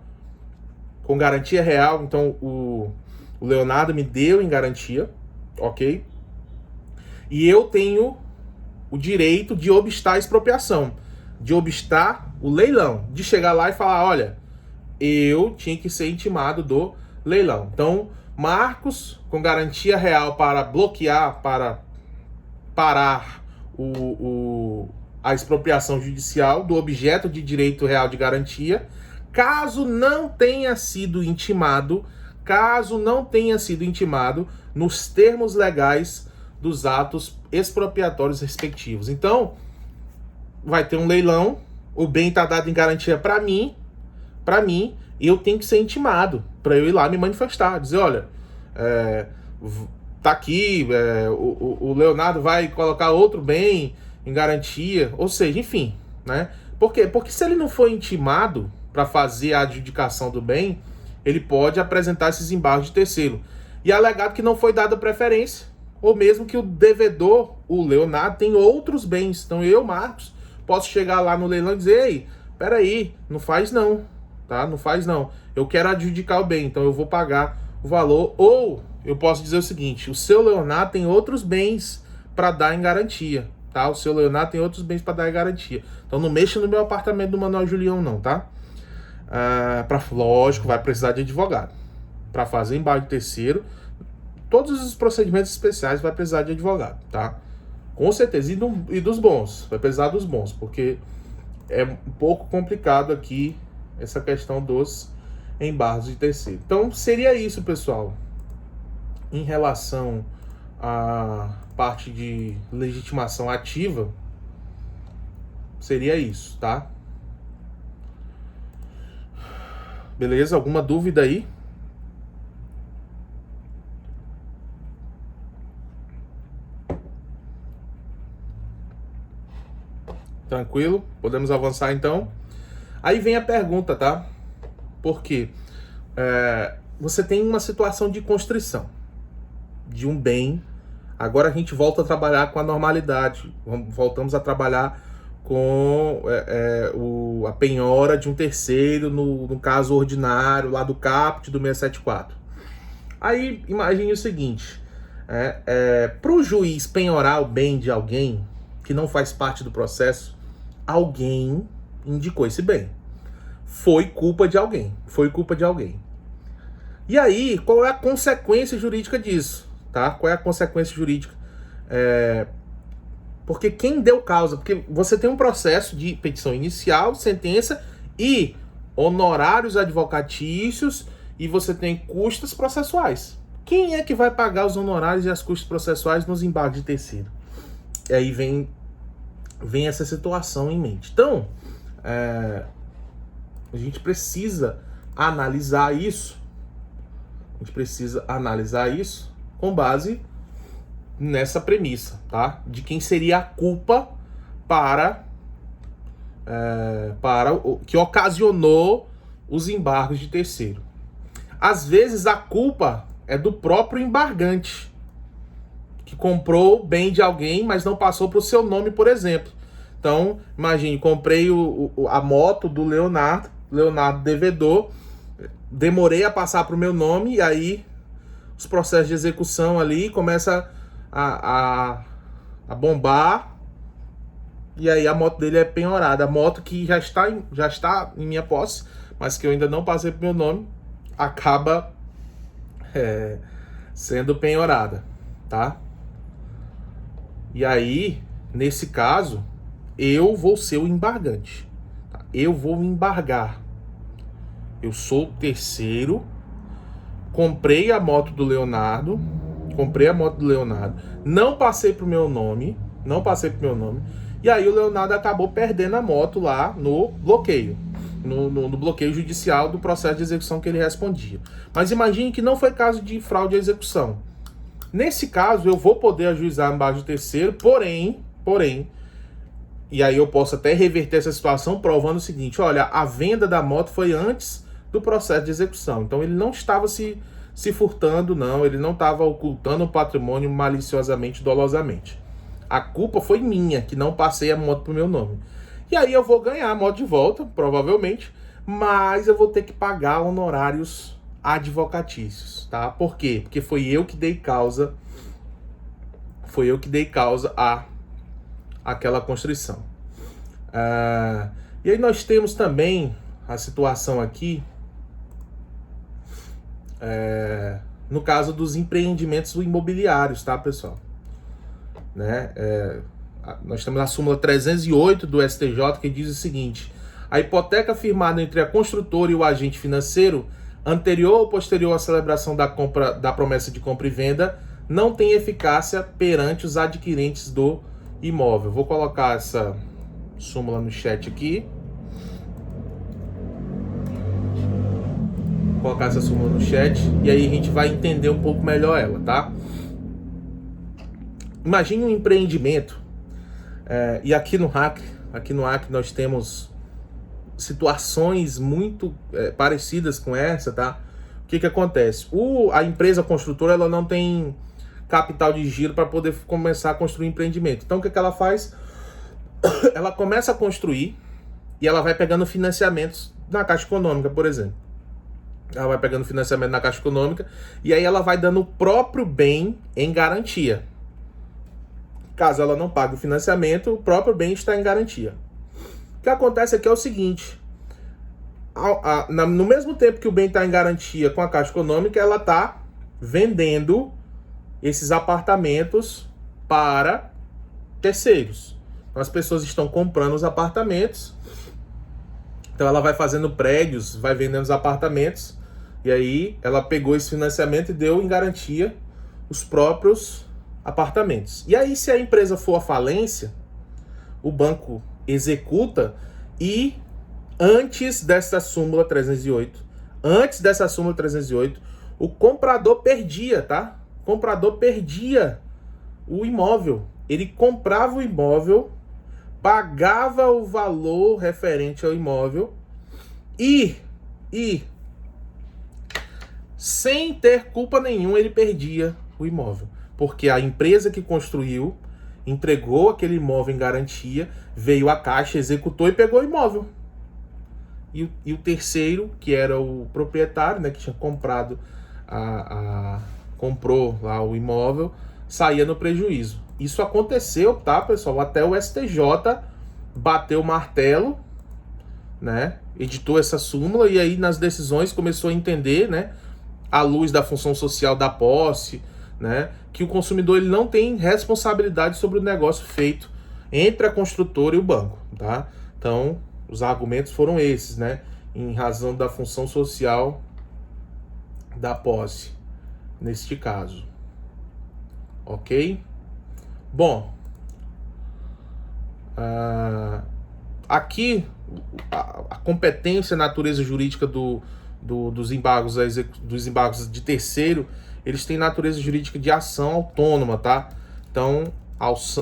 com garantia real, então o Leonardo me deu em garantia, ok? E eu tenho o direito de obstar a expropriação, de obstar o leilão, de chegar lá e falar, olha, eu tinha que ser intimado do leilão. Então, Marcos, com garantia real para bloquear, para parar a expropriação judicial do objeto de direito real de garantia, caso não tenha sido intimado nos termos legais dos atos expropriatórios respectivos. Então, vai ter um leilão, o bem está dado em garantia para mim, e eu tenho que ser intimado para eu ir lá me manifestar, dizer, olha, tá aqui, o Leonardo vai colocar outro bem em garantia, ou seja, enfim, né? Por quê? Porque se ele não for intimado para fazer a adjudicação do bem, ele pode apresentar esses embargos de terceiro e alegar que não foi dada preferência, ou mesmo que o devedor, o Leonardo, tem outros bens. Então eu, Marcos, posso chegar lá no leilão e dizer, ei, peraí, não faz não, tá? Não faz não. Eu quero adjudicar o bem, então eu vou pagar o valor. Ou eu posso dizer o seguinte, o seu Leonardo tem outros bens para dar em garantia, tá? O seu Leonardo tem outros bens para dar em garantia. Então não mexa no meu apartamento do Manuel Julião não, tá? Lógico, vai precisar de advogado. Para fazer embargo de terceiro, todos os procedimentos especiais vai precisar de advogado, tá? Com certeza. E dos bons. Vai precisar dos bons, porque é um pouco complicado aqui essa questão dos embargos de terceiro. Então, seria isso, pessoal. Em relação à parte de legitimação ativa, seria isso, tá? Beleza? Alguma dúvida aí? Tranquilo? Podemos avançar então? Aí vem a pergunta, tá? Por quê? Você tem uma situação de constrição de um bem. Agora a gente volta a trabalhar com a normalidade. Voltamos a trabalhar com a penhora de um terceiro no caso ordinário lá do caput do 674. Aí imagine o seguinte, para o juiz penhorar o bem de alguém que não faz parte do processo, alguém indicou esse bem. Foi culpa de alguém. E aí, qual é a consequência jurídica disso? Tá? Qual é a consequência jurídica? Porque quem deu causa? Porque você tem um processo de petição inicial, sentença e honorários advocatícios e você tem custas processuais. Quem é que vai pagar os honorários e as custas processuais nos embargos de terceiro? E aí vem essa situação em mente. Então, a gente precisa analisar isso. Com base nessa premissa, tá? De quem seria a culpa que ocasionou os embargos de terceiro. Às vezes a culpa é do próprio embargante, que comprou o bem de alguém, mas não passou para o seu nome, por exemplo. Então, imagine, comprei a moto do Leonardo devedor, demorei a passar para o meu nome, e aí os processos de execução ali começam a bombar, e aí a moto dele é penhorada. A moto que já está em minha posse, mas que eu ainda não passei para o meu nome, acaba sendo penhorada, tá? E aí, nesse caso, eu vou ser o embargante. Tá? Eu vou embargar. Eu sou o terceiro. Comprei a moto do Leonardo. Não passei pro meu nome. E aí o Leonardo acabou perdendo a moto lá no bloqueio. No bloqueio judicial do processo de execução que ele respondia. Mas imagine que não foi caso de fraude à execução. Nesse caso, eu vou poder ajuizar embaixo do terceiro, porém, e aí eu posso até reverter essa situação provando o seguinte: olha, a venda da moto foi antes do processo de execução. Então ele não estava se furtando, não, ele não estava ocultando o patrimônio maliciosamente, dolosamente. A culpa foi minha, que não passei a moto pro meu nome. E aí eu vou ganhar a moto de volta, provavelmente, mas eu vou ter que pagar honorários advocatícios, tá? Por quê? Porque foi eu que dei causa a aquela constrição. E aí nós temos também a situação aqui, no caso dos empreendimentos imobiliários, tá, pessoal? Né? Nós temos a súmula 308 do STJ que diz o seguinte: a hipoteca firmada entre a construtora e o agente financeiro, anterior ou posterior à celebração da promessa de compra e venda, não tem eficácia perante os adquirentes do imóvel. Vou colocar essa súmula no chat aqui. Vou colocar essa súmula no chat e aí a gente vai entender um pouco melhor ela, tá? Imagine um empreendimento, e aqui no Acre nós temos situações muito parecidas com essa, tá? O que acontece? A empresa construtora, ela não tem capital de giro para poder começar a construir empreendimento. Então o que ela faz? Ela começa a construir e ela vai pegando financiamentos na Caixa Econômica, por exemplo. Ela vai pegando financiamento na Caixa Econômica e aí ela vai dando o próprio bem em garantia. Caso ela não pague o financiamento, o próprio bem está em garantia. O que acontece aqui é o seguinte: no mesmo tempo que o bem está em garantia com a Caixa Econômica, ela está vendendo esses apartamentos para terceiros. Então as pessoas estão comprando os apartamentos, então ela vai fazendo prédios, vai vendendo os apartamentos, e aí ela pegou esse financiamento e deu em garantia os próprios apartamentos. E aí, se a empresa for à falência, o banco executa e antes dessa súmula 308, o comprador perdia, tá? O comprador perdia o imóvel. Ele comprava o imóvel, pagava o valor referente ao imóvel e sem ter culpa nenhuma, ele perdia o imóvel. Porque a empresa que construiu entregou aquele imóvel em garantia, veio a Caixa, executou e pegou o imóvel. E o terceiro, que era o proprietário, né, que tinha comprado comprou lá o imóvel, saía no prejuízo. Isso aconteceu, tá, pessoal? Até o STJ bateu o martelo, né, editou essa súmula e aí nas decisões começou a entender, né, à luz da função social da posse, né, que o consumidor ele não tem responsabilidade sobre o negócio feito entre a construtora e o banco, tá? Então, os argumentos foram esses, né, em razão da função social da posse, neste caso. Ok? Bom, aqui a competência, a natureza jurídica dos embargos de terceiro, eles têm natureza jurídica de ação autônoma, tá? Então,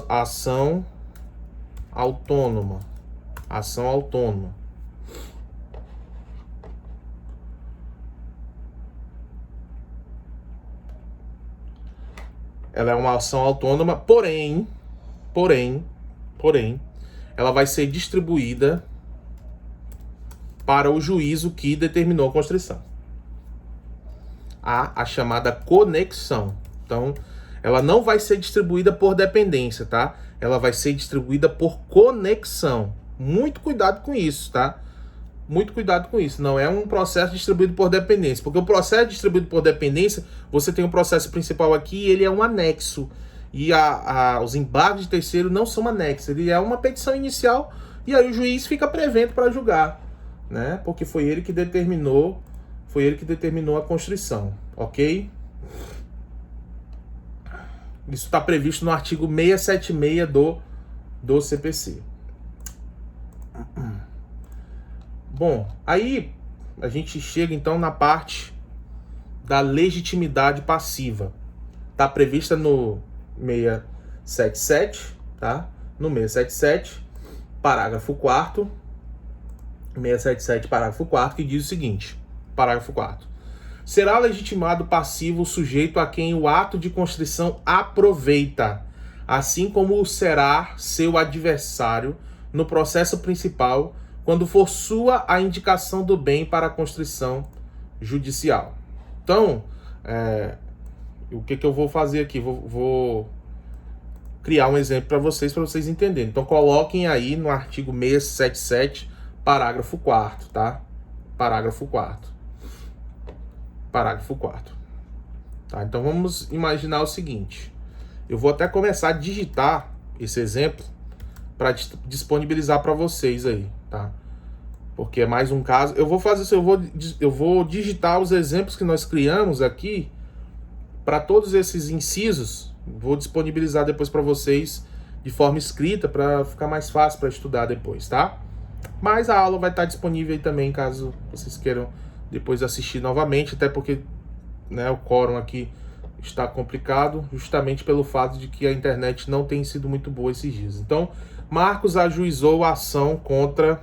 ação autônoma. Ela é uma ação autônoma, porém, ela vai ser distribuída para o juízo que determinou a constrição. A chamada conexão. Então, ela não vai ser distribuída por dependência, tá? Ela vai ser distribuída por conexão. Muito cuidado com isso, tá? Muito cuidado com isso. Não é um processo distribuído por dependência. Porque o processo distribuído por dependência, você tem o processo principal aqui e ele é um anexo. e os embargos de terceiro não são anexos. Ele é uma petição inicial e aí o juiz fica prevento para julgar, né? Porque foi ele que determinou a constrição, ok? Isso está previsto no artigo 676 do CPC. Bom, aí a gente chega então na parte da legitimidade passiva. Está prevista no 677, tá? No 677, parágrafo 4º, 677, parágrafo 4º, que diz o seguinte, parágrafo 4º. Será legitimado passivo o sujeito a quem o ato de constrição aproveita, assim como o será seu adversário no processo principal, quando for sua a indicação do bem para a constrição judicial. Então, o que eu vou fazer aqui? Vou criar um exemplo para vocês entenderem. Então, coloquem aí no artigo 677, parágrafo 4º, tá? Parágrafo 4º. Parágrafo 4º. Tá? Então, vamos imaginar o seguinte. Eu vou até começar a digitar esse exemplo para disponibilizar para vocês aí, tá? Porque é mais um caso. Eu vou fazer isso, eu vou digitar os exemplos que nós criamos aqui para todos esses incisos. Vou disponibilizar depois para vocês de forma escrita para ficar mais fácil para estudar depois, tá? Mas a aula vai estar disponível aí também, caso vocês queiram depois assistir novamente, até porque, né, o quórum aqui está complicado, justamente pelo fato de que a internet não tem sido muito boa esses dias. Então, Marcos ajuizou a ação contra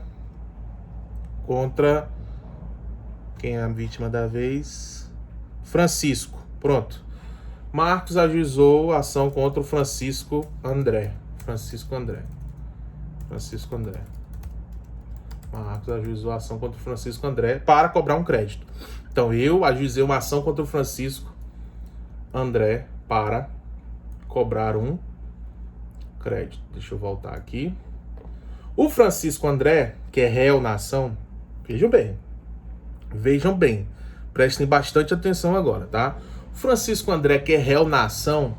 quem é a vítima da vez? Francisco. Pronto. Marcos ajuizou a ação contra o Francisco André. Marcos ajuizou a ação contra o Francisco André para cobrar um crédito. Então, eu ajuizei uma ação contra o Francisco André para cobrar um crédito. Deixa eu voltar aqui. O Francisco André, que é réu na ação, vejam bem, prestem bastante atenção agora, tá? O Francisco André, que é réu na ação,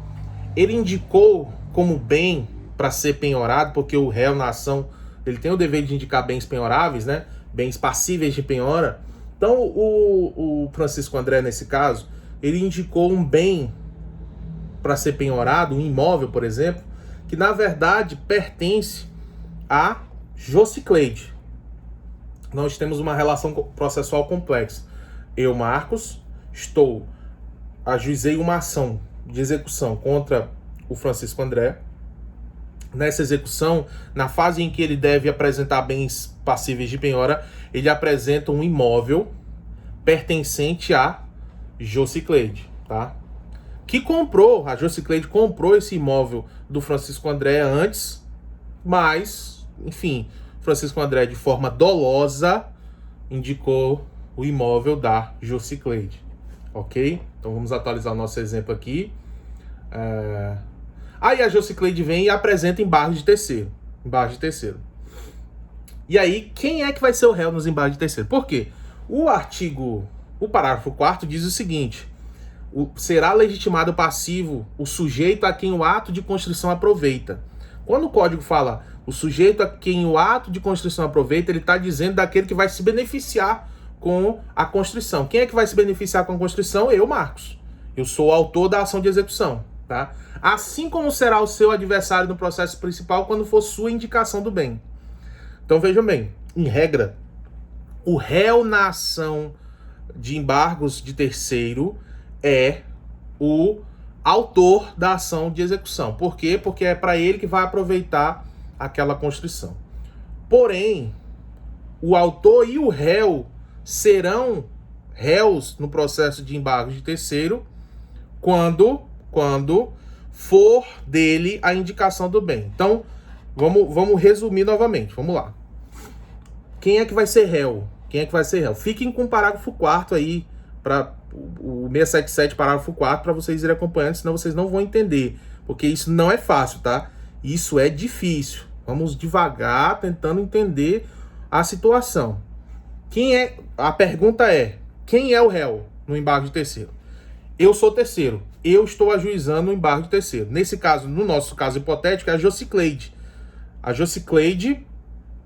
ele indicou como bem para ser penhorado, porque o réu na ação, ele tem o dever de indicar bens penhoráveis, né? Bens passíveis de penhora. Então, o Francisco André, nesse caso, ele indicou um bem para ser penhorado, um imóvel, por exemplo, que na verdade pertence a Josicleide. Nós temos uma relação processual complexa. Eu, Marcos, ajuizei uma ação de execução contra o Francisco André. Nessa execução, na fase em que ele deve apresentar bens passíveis de penhora, ele apresenta um imóvel pertencente a Josicleide, tá? A Josicleide comprou esse imóvel do Francisco André antes, mas, enfim, Francisco André, de forma dolosa, indicou o imóvel da Josicleide, ok? Então vamos atualizar o nosso exemplo aqui. Aí a Josicleide vem e apresenta embargo de terceiro. E aí, quem é que vai ser o réu nos embargos de terceiro? Por quê? O parágrafo 4º diz o seguinte: será legitimado passivo o sujeito a quem o ato de constrição aproveita. Quando o código fala o sujeito a quem o ato de constrição aproveita, ele está dizendo daquele que vai se beneficiar com a constrição. Quem é que vai se beneficiar com a constrição? Eu, Marcos. Eu sou o autor da ação de execução, tá? Assim como será o seu adversário no processo principal quando for sua indicação do bem. Então vejam bem, em regra, o réu na ação de embargos de terceiro é o autor da ação de execução. Por quê? Porque é para ele que vai aproveitar aquela constrição. Porém, o autor e o réu serão réus no processo de embargo de terceiro quando for dele a indicação do bem. Então, vamos resumir novamente. Vamos lá. Quem é que vai ser réu? Fiquem com o parágrafo 4º aí, para o 677, parágrafo 4º, para vocês irem acompanhando, senão vocês não vão entender. Porque isso não é fácil, tá? Isso é difícil. Vamos devagar, tentando entender a situação. A pergunta é: quem é o réu no embargo de terceiro? Eu sou terceiro. eu estou ajuizando o embargo de terceiro. Nesse caso, no nosso caso hipotético, é a Josicleide. A Josicleide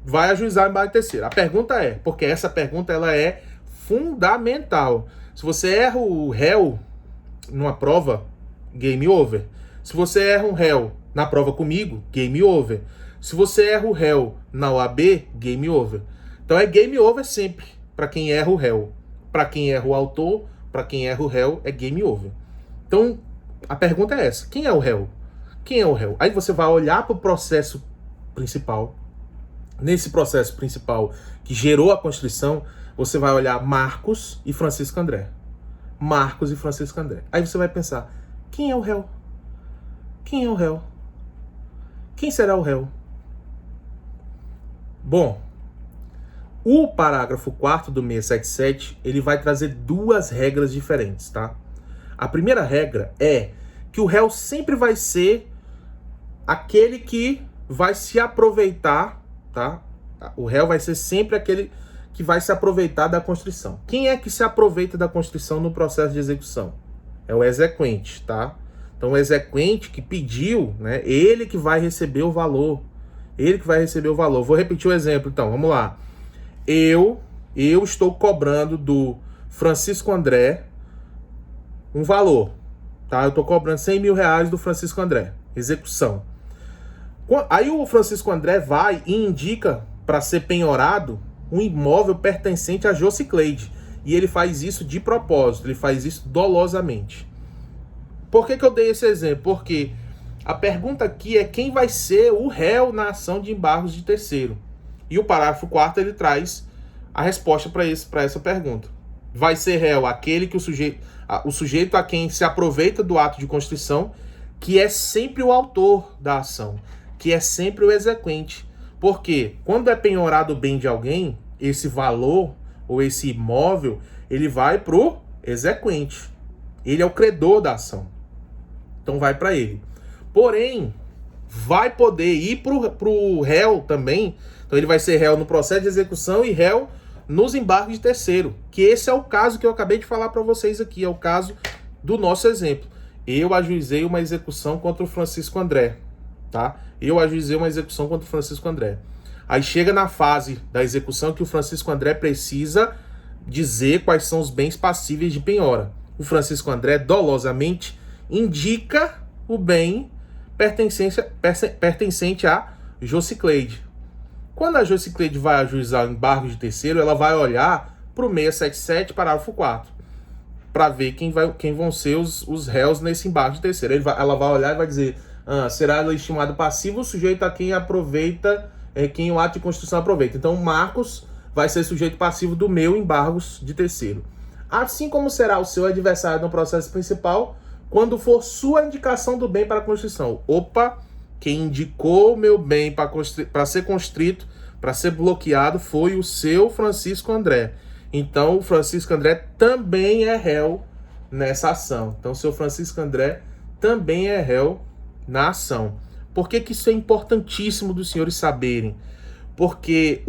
vai ajuizar o embargo de terceiro. A pergunta é, porque essa pergunta ela é fundamental. Se você erra o réu numa prova, game over. Se você erra um réu na prova comigo, game over. Se você erra o réu na OAB, game over. Então é game over sempre para quem erra o réu. Para quem erra o autor, para quem erra o réu, é game over. Então, a pergunta é essa. Quem é o réu? Quem é o réu? Aí você vai olhar para o processo principal. Nesse processo principal que gerou a Constituição, você vai olhar Marcos e Francisco André. Marcos e Francisco André. Aí você vai pensar, quem é o réu? Quem é o réu? Quem será o réu? Bom, o parágrafo 4º do 677, ele vai trazer duas regras diferentes, tá? A primeira regra é que o réu sempre vai ser aquele que vai se aproveitar, tá? O réu vai ser sempre aquele que vai se aproveitar da Constituição. Quem é que se aproveita da Constituição no processo de execução? É o exequente, tá? Então o exequente que pediu, né? Ele que vai receber o valor. Ele que vai receber o valor. Vou repetir o exemplo, então. Vamos lá. Eu estou cobrando do Francisco André um valor, tá? Eu estou cobrando 100 mil reais do Francisco André. Execução. Aí o Francisco André vai e indica para ser penhorado um imóvel pertencente a Josicleide. E ele faz isso de propósito, ele faz isso dolosamente. Por que eu dei esse exemplo? Porque a pergunta aqui é quem vai ser o réu na ação de embargos de terceiro. E o parágrafo 4º ele traz a resposta para essa pergunta. Vai ser réu aquele que o sujeito a quem se aproveita do ato de constituição, que é sempre o autor da ação, que é sempre o exequente. Porque quando é penhorado o bem de alguém, esse valor ou esse imóvel, ele vai pro exequente. Ele é o credor da ação. Então vai para ele. Porém, vai poder ir pro réu também. Então ele vai ser réu no processo de execução e réu nos embargos de terceiro. Que esse é o caso que eu acabei de falar para vocês aqui. É o caso do nosso exemplo. Eu ajuizei uma execução contra o Francisco André. Tá? Eu ajuizei uma execução contra o Francisco André. Aí chega na fase da execução que o Francisco André precisa dizer quais são os bens passíveis de penhora. O Francisco André dolosamente indica o bem pertencente a Josicleide. Quando a Josicleide vai ajuizar o embargo de terceiro, ela vai olhar para o 677, parágrafo 4, para ver quem vão ser os réus nesse embargo de terceiro. Ela vai olhar e vai dizer, será estimado passivo sujeito a quem aproveita, quem o ato de constituição aproveita. Então, Marcos vai ser sujeito passivo do meu embargos de terceiro. Assim como será o seu adversário no processo principal, quando for sua indicação do bem para a Constituição. Opa, quem indicou o meu bem para ser constrito, para ser bloqueado, foi o seu Francisco André. Então, o Francisco André também é réu nessa ação. Então, o seu Francisco André também é réu na ação. Por que isso é importantíssimo dos senhores saberem? Porque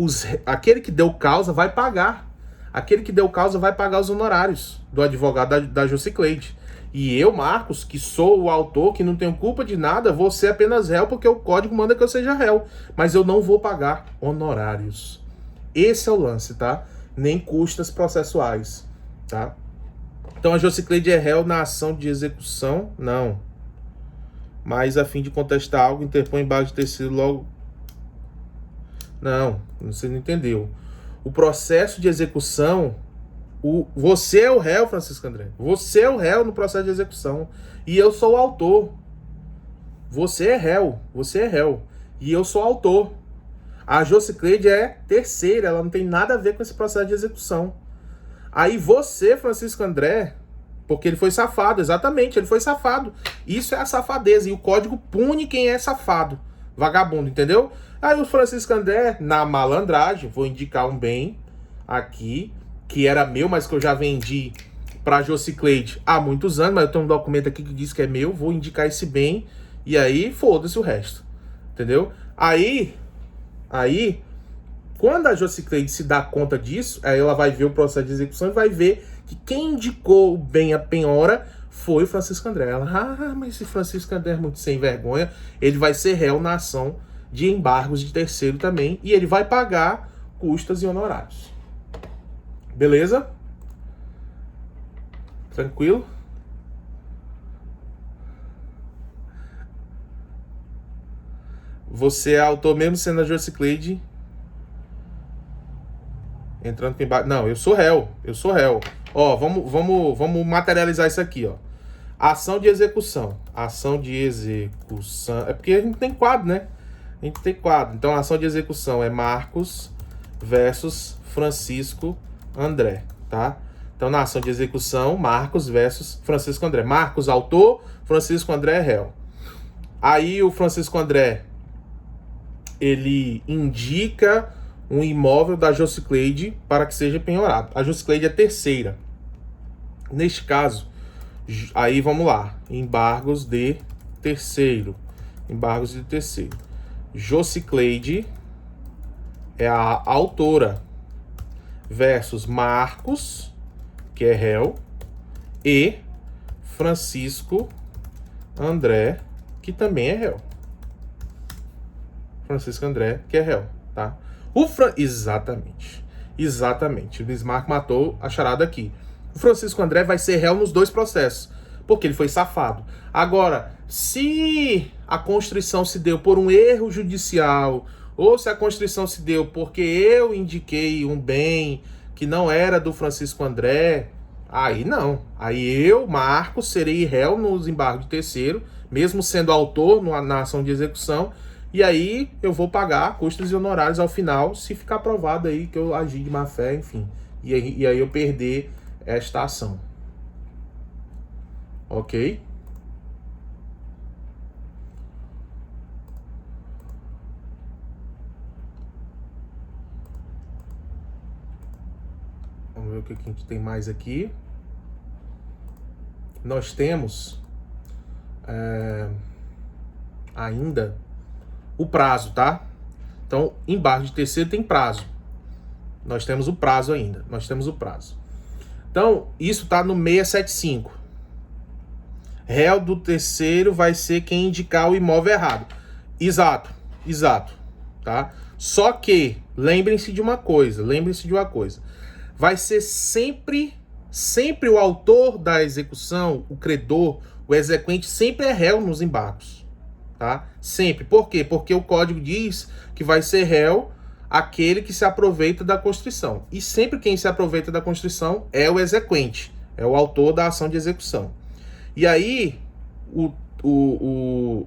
aquele que deu causa vai pagar. Aquele que deu causa vai pagar os honorários do advogado da Josicleide. E eu, Marcos, que sou o autor, que não tenho culpa de nada, vou ser apenas réu porque o código manda que eu seja réu. Mas eu não vou pagar honorários. Esse é o lance, tá? Nem custas processuais, tá? Então a Josicleide é réu na ação de execução? Não. Mas a fim de contestar algo, interpõe embargo de terceiro logo... Não, você não entendeu. O processo de execução... Você é o réu, Francisco André. Você é o réu no processo de execução. E eu sou o autor. Você é réu. Você é réu. E eu sou o autor. A Josicleide é terceira. Ela não tem nada a ver com esse processo de execução. Aí você, Francisco André, porque ele foi safado. Exatamente, ele foi safado. Isso é a safadeza. E o código pune quem é safado. Vagabundo, entendeu? Aí o Francisco André, na malandragem, vou indicar um bem aqui, que era meu, mas que eu já vendi para Josicleide há muitos anos, mas eu tenho um documento aqui que diz que é meu, vou indicar esse bem, e aí foda-se o resto, entendeu? Aí, quando a Josicleide se dá conta disso, aí ela vai ver o processo de execução e vai ver que quem indicou o bem à penhora foi Francisco André. Ela, mas esse Francisco André é muito sem vergonha, ele vai ser réu na ação de embargos de terceiro também, e ele vai pagar custas e honorários. Beleza? Tranquilo? Você é autor mesmo sendo a Josicleide entrando com embargo. Não, eu sou réu. Ó, vamos materializar isso aqui, ó. Ação de execução. Ação de execução. É porque a gente tem quadro, né? A gente tem quadro. Então, a ação de execução é Marcos versus Francisco André, tá? Então, na ação de execução, Marcos versus Francisco André. Marcos, autor, Francisco André, réu. Aí, o Francisco André, ele indica um imóvel da Josicleide para que seja penhorado. A Josicleide é terceira. Neste caso, aí vamos lá. Embargos de terceiro. Embargos de terceiro. Josicleide é a autora versus Marcos, que é réu, e Francisco André, que também é réu. Francisco André, que é réu, tá? Exatamente. O Bismarck matou a charada aqui. O Francisco André vai ser réu nos dois processos, porque ele foi safado. Agora, se a constrição se deu por um erro judicial, ou se a constrição se deu porque eu indiquei um bem que não era do Francisco André, aí não. Aí eu, Marcos, serei réu nos embargos de terceiro, mesmo sendo autor na ação de execução, e aí eu vou pagar custos e honorários ao final, se ficar provado aí que eu agi de má fé, enfim. E aí eu perder esta ação. Ok? Vamos ver o que a gente tem mais aqui. Nós temos ainda o prazo, tá? Então, embargo de terceiro tem prazo. Nós temos o prazo ainda. Então, isso tá no 675. Réu do terceiro vai ser quem indicar o imóvel errado. Exato, tá? Só que, lembrem-se de uma coisa. Vai ser sempre o autor da execução, o credor, o exequente, sempre é réu nos embargos. Tá? Sempre. Por quê? Porque o código diz que vai ser réu aquele que se aproveita da constrição. E sempre quem se aproveita da constrição é o exequente, é o autor da ação de execução. E aí,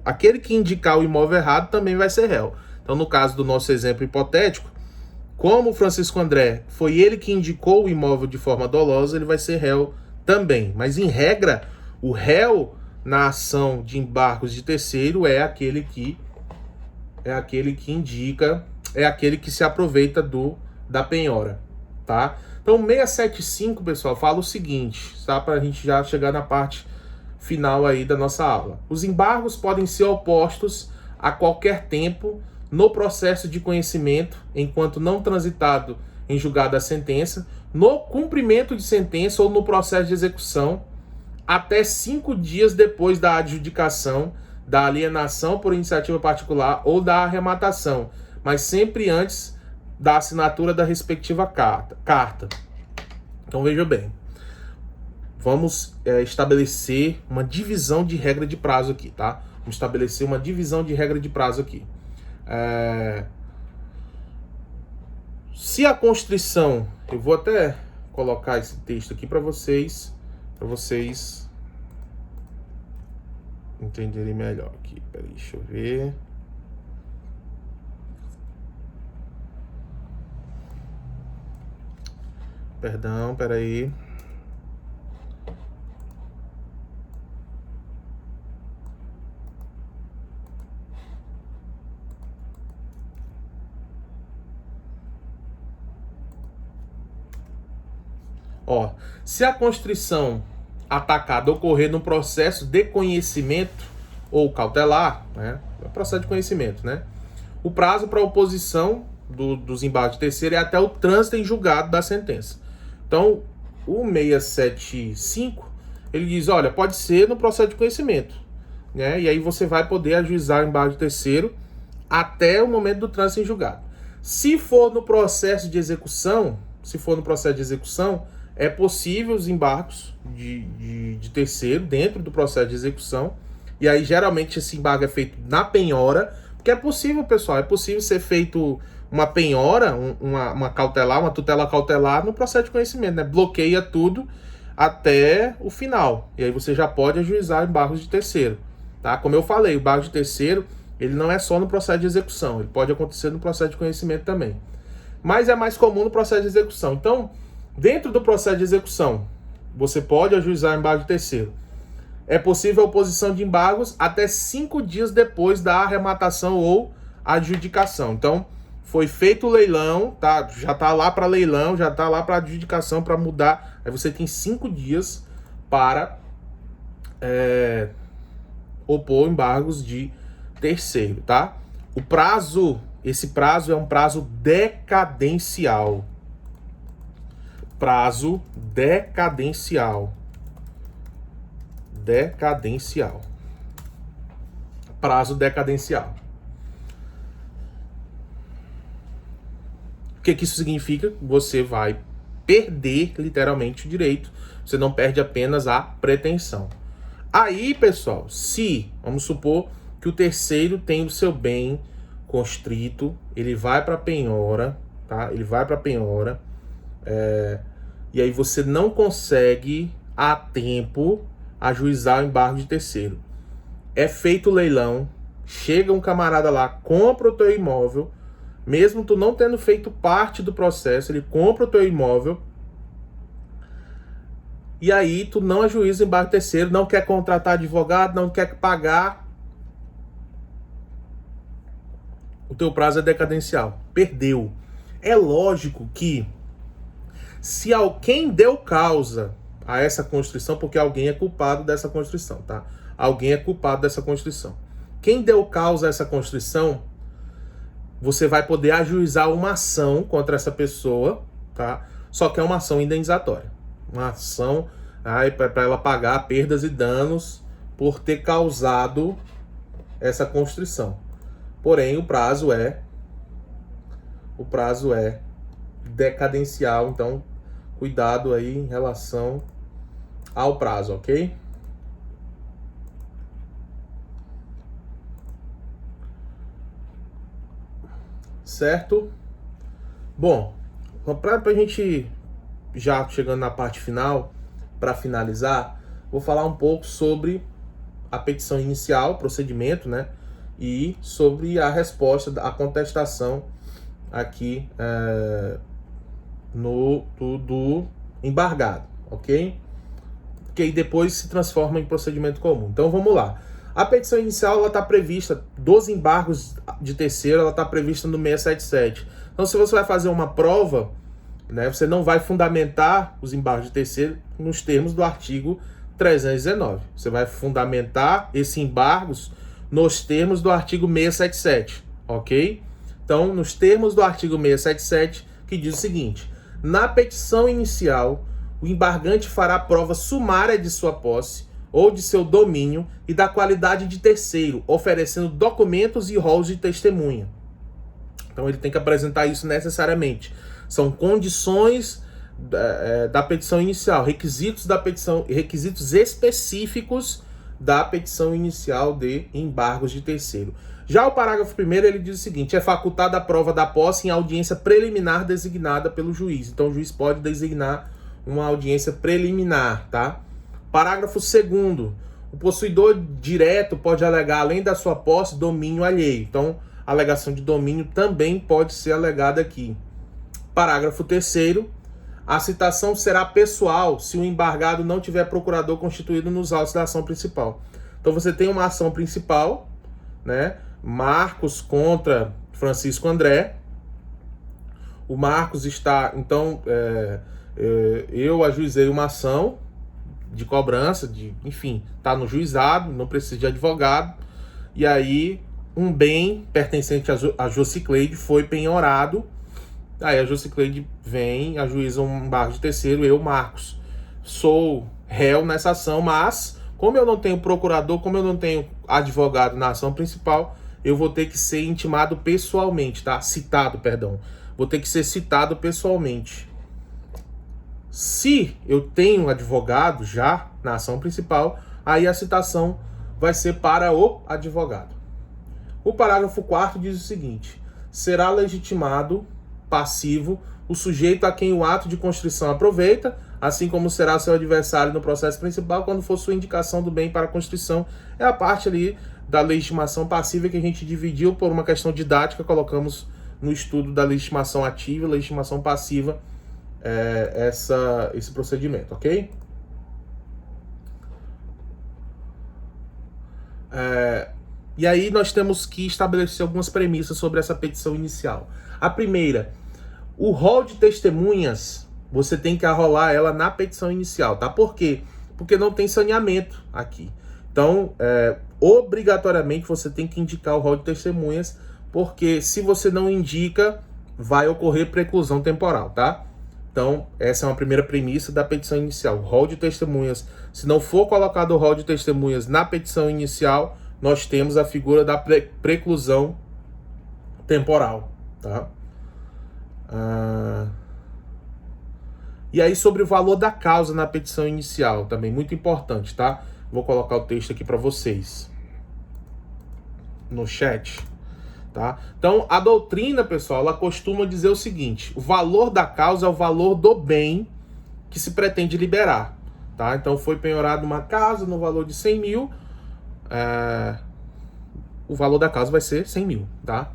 aquele que indicar o imóvel errado também vai ser réu. Então, no caso do nosso exemplo hipotético, como o Francisco André foi ele que indicou o imóvel de forma dolosa, ele vai ser réu também. Mas, em regra, o réu na ação de embargos de terceiro é aquele que indica, é aquele que se aproveita da penhora, tá? Então, 675, pessoal, fala o seguinte, tá? Para a gente já chegar na parte final aí da nossa aula. Os embargos podem ser opostos a qualquer tempo no processo de conhecimento, enquanto não transitado em julgado a sentença, no cumprimento de sentença ou no processo de execução, até 5 dias depois da adjudicação, da alienação por iniciativa particular ou da arrematação, mas sempre antes da assinatura da respectiva carta. Então veja bem, vamos estabelecer uma divisão de regra de prazo aqui, tá? Vamos estabelecer uma divisão de regra de prazo aqui. Se a constrição, eu vou até colocar esse texto aqui para vocês entenderem melhor aqui. Peraí, deixa eu ver. Perdão, peraí. Ó, se a constrição atacada ocorrer no processo de conhecimento ou cautelar, né? É processo de conhecimento, né? O prazo para oposição dos embargos de terceiro é até o trânsito em julgado da sentença. Então, o 675, ele diz, olha, pode ser no processo de conhecimento, né? E aí você vai poder ajuizar o embargo de terceiro até o momento do trânsito em julgado. Se for no processo de execução, é possível os embargos de terceiro dentro do processo de execução. E aí, geralmente, esse embargo é feito na penhora, porque é possível, pessoal, é possível ser feito uma penhora, uma cautelar, uma tutela cautelar no processo de conhecimento, né? Bloqueia tudo até o final. E aí você já pode ajuizar embargos de terceiro, tá? Como eu falei, o embargo de terceiro, ele não é só no processo de execução, ele pode acontecer no processo de conhecimento também. Mas é mais comum no processo de execução. Então, dentro do processo de execução, você pode ajuizar embargo de terceiro. É possível a oposição de embargos até 5 dias depois da arrematação ou adjudicação. Então, foi feito o leilão, tá? Já está lá para leilão, já está lá para adjudicação, para mudar. Aí você tem 5 dias para opor embargos de terceiro, tá? Esse prazo é um prazo decadencial. Prazo decadencial. Prazo decadencial. O que isso significa? Você vai perder literalmente o direito. Você não perde apenas a pretensão. Aí, pessoal, vamos supor que o terceiro tem o seu bem constrito, ele vai para penhora, tá? Ele vai para penhora, e aí você não consegue a tempo ajuizar o embargo de terceiro. É feito o leilão, chega um camarada lá, compra o teu imóvel, mesmo tu não tendo feito parte do processo, ele compra o teu imóvel, e aí tu não ajuiza o embargo de terceiro, não quer contratar advogado, não quer pagar, o teu prazo é decadencial. Perdeu. É lógico que se alguém deu causa a essa constrição, porque alguém é culpado dessa constrição, tá? Alguém é culpado dessa constrição. Quem deu causa a essa constrição, você vai poder ajuizar uma ação contra essa pessoa, tá? Só que é uma ação indenizatória. Uma ação para ela pagar perdas e danos por ter causado essa constrição. Porém, o prazo é decadencial, então cuidado aí em relação ao prazo, ok? Certo? Bom, para a gente já chegando na parte final, para finalizar, vou falar um pouco sobre a petição inicial, procedimento, né? E sobre a resposta, a contestação aqui do embargado, ok? Que aí depois se transforma em procedimento comum. Então vamos lá. A petição inicial, ela está prevista, dos embargos de terceiro, ela está prevista no 677. Então se você vai fazer uma prova, né, você não vai fundamentar os embargos de terceiro nos termos do artigo 319. Você vai fundamentar esses embargos nos termos do artigo 677, ok? Então, nos termos do artigo 677, que diz o seguinte: na petição inicial, o embargante fará prova sumária de sua posse ou de seu domínio e da qualidade de terceiro, oferecendo documentos e rolos de testemunha. Então, ele tem que apresentar isso necessariamente. São condições da petição inicial, requisitos da petição, requisitos específicos da petição inicial de embargos de terceiro. Já o parágrafo 1º, ele diz o seguinte: é facultada a prova da posse em audiência preliminar designada pelo juiz. Então o juiz pode designar uma audiência preliminar, tá? Parágrafo 2º, o possuidor direto pode alegar, além da sua posse, domínio alheio. Então a alegação de domínio também pode ser alegada aqui. Parágrafo 3º, a citação será pessoal se o embargado não tiver procurador constituído nos autos da ação principal. Então você tem uma ação principal, né? Marcos contra Francisco André. O Marcos está, então, eu ajuizei uma ação de cobrança, enfim, está no juizado, não precisa de advogado. E aí um bem pertencente a Josicleide foi penhorado. Aí a Josicleide vem, ajuiza um embargo de terceiro, eu, Marcos, sou réu nessa ação, mas como eu não tenho procurador, como eu não tenho advogado na ação principal, eu vou ter que ser intimado pessoalmente, tá? Citado, perdão. Vou ter que ser citado pessoalmente. Se eu tenho advogado já na ação principal, aí a citação vai ser para o advogado. O parágrafo 4º diz o seguinte: será legitimado passivo o sujeito a quem o ato de constrição aproveita, assim como será seu adversário no processo principal quando for sua indicação do bem para a constrição. É a parte ali da legitimação passiva que a gente dividiu por uma questão didática, colocamos no estudo da legitimação ativa e legitimação passiva, esse procedimento, ok? E aí nós temos que estabelecer algumas premissas sobre essa petição inicial. A primeira, o rol de testemunhas, você tem que arrolar ela na petição inicial, tá? Por quê? Porque não tem saneamento aqui. Então, obrigatoriamente você tem que indicar o rol de testemunhas, porque se você não indica, vai ocorrer preclusão temporal, tá? Então, essa é uma primeira premissa da petição inicial. O rol de testemunhas, se não for colocado o rol de testemunhas na petição inicial, nós temos a figura da preclusão temporal, tá? E aí, sobre o valor da causa na petição inicial, também muito importante, tá? Vou colocar o texto aqui para vocês no chat, tá? Então, a doutrina, pessoal, ela costuma dizer o seguinte: o valor da causa é o valor do bem que se pretende liberar, tá? Então, foi penhorada uma casa no valor de 100 mil, o valor da causa vai ser 100 mil, tá?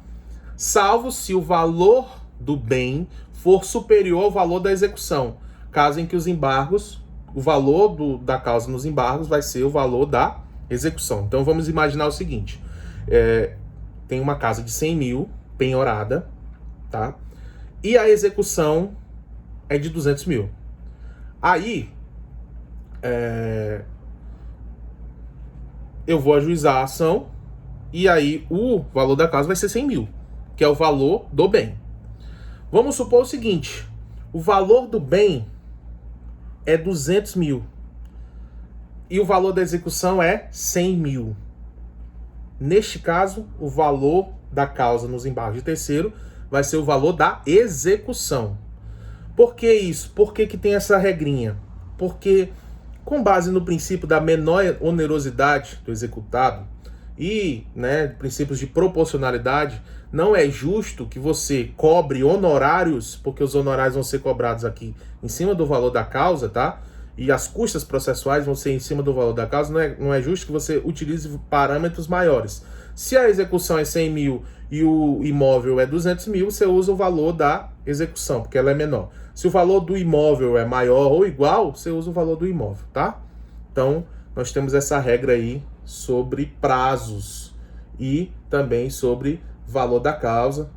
Salvo se o valor do bem for superior ao valor da execução, caso em que os embargos, o valor da causa nos embargos vai ser o valor da execução. Então vamos imaginar o seguinte: tem uma casa de 100 mil penhorada, tá? E a execução é de 200 mil. Aí eu vou ajuizar a ação e aí o valor da causa vai ser 100 mil, que é o valor do bem. Vamos supor o seguinte: o valor do bem é 200 mil e o valor da execução é 100 mil. Neste caso, o valor da causa nos embargos de terceiro vai ser o valor da execução. Por que isso? Por que tem essa regrinha? Porque, com base no princípio da menor onerosidade do executado e, princípios de proporcionalidade, não é justo que você cobre honorários, porque os honorários vão ser cobrados aqui em cima do valor da causa, tá? E as custas processuais vão ser em cima do valor da causa. Não é justo que você utilize parâmetros maiores. Se a execução é 100 mil e o imóvel é 200 mil, você usa o valor da execução, porque ela é menor. Se o valor do imóvel é maior ou igual, você usa o valor do imóvel, tá? Então, nós temos essa regra aí sobre prazos e também sobre valor da causa,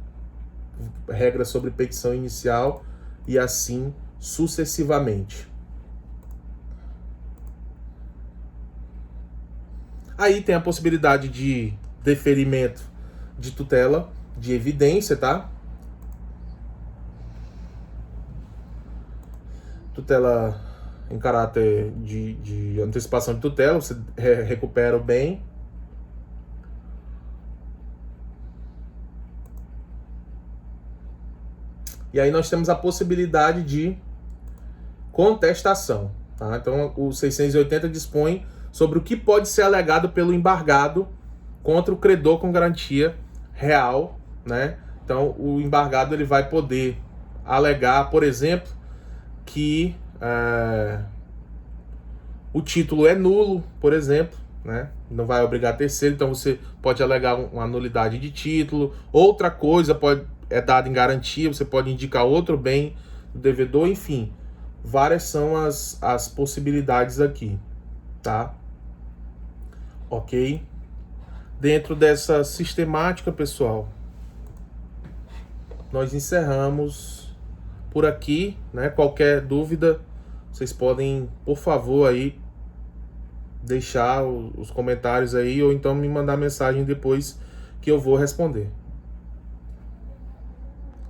regra sobre petição inicial e assim sucessivamente. Aí tem a possibilidade de deferimento de tutela, de evidência, tá? Tutela em caráter de antecipação de tutela, você recupera o bem. E aí nós temos a possibilidade de contestação, tá? Então o 680 dispõe sobre o que pode ser alegado pelo embargado contra o credor com garantia real, né? Então o embargado ele vai poder alegar, por exemplo, que o título é nulo, por exemplo, né? Não vai obrigar terceiro, então você pode alegar uma nulidade de título. Outra coisa é dada em garantia, você pode indicar outro bem do devedor, enfim. Várias são as possibilidades aqui, tá? Ok? Dentro dessa sistemática, pessoal, nós encerramos por aqui, né? Qualquer dúvida, vocês podem, por favor, aí deixar os comentários aí ou então me mandar mensagem depois que eu vou responder.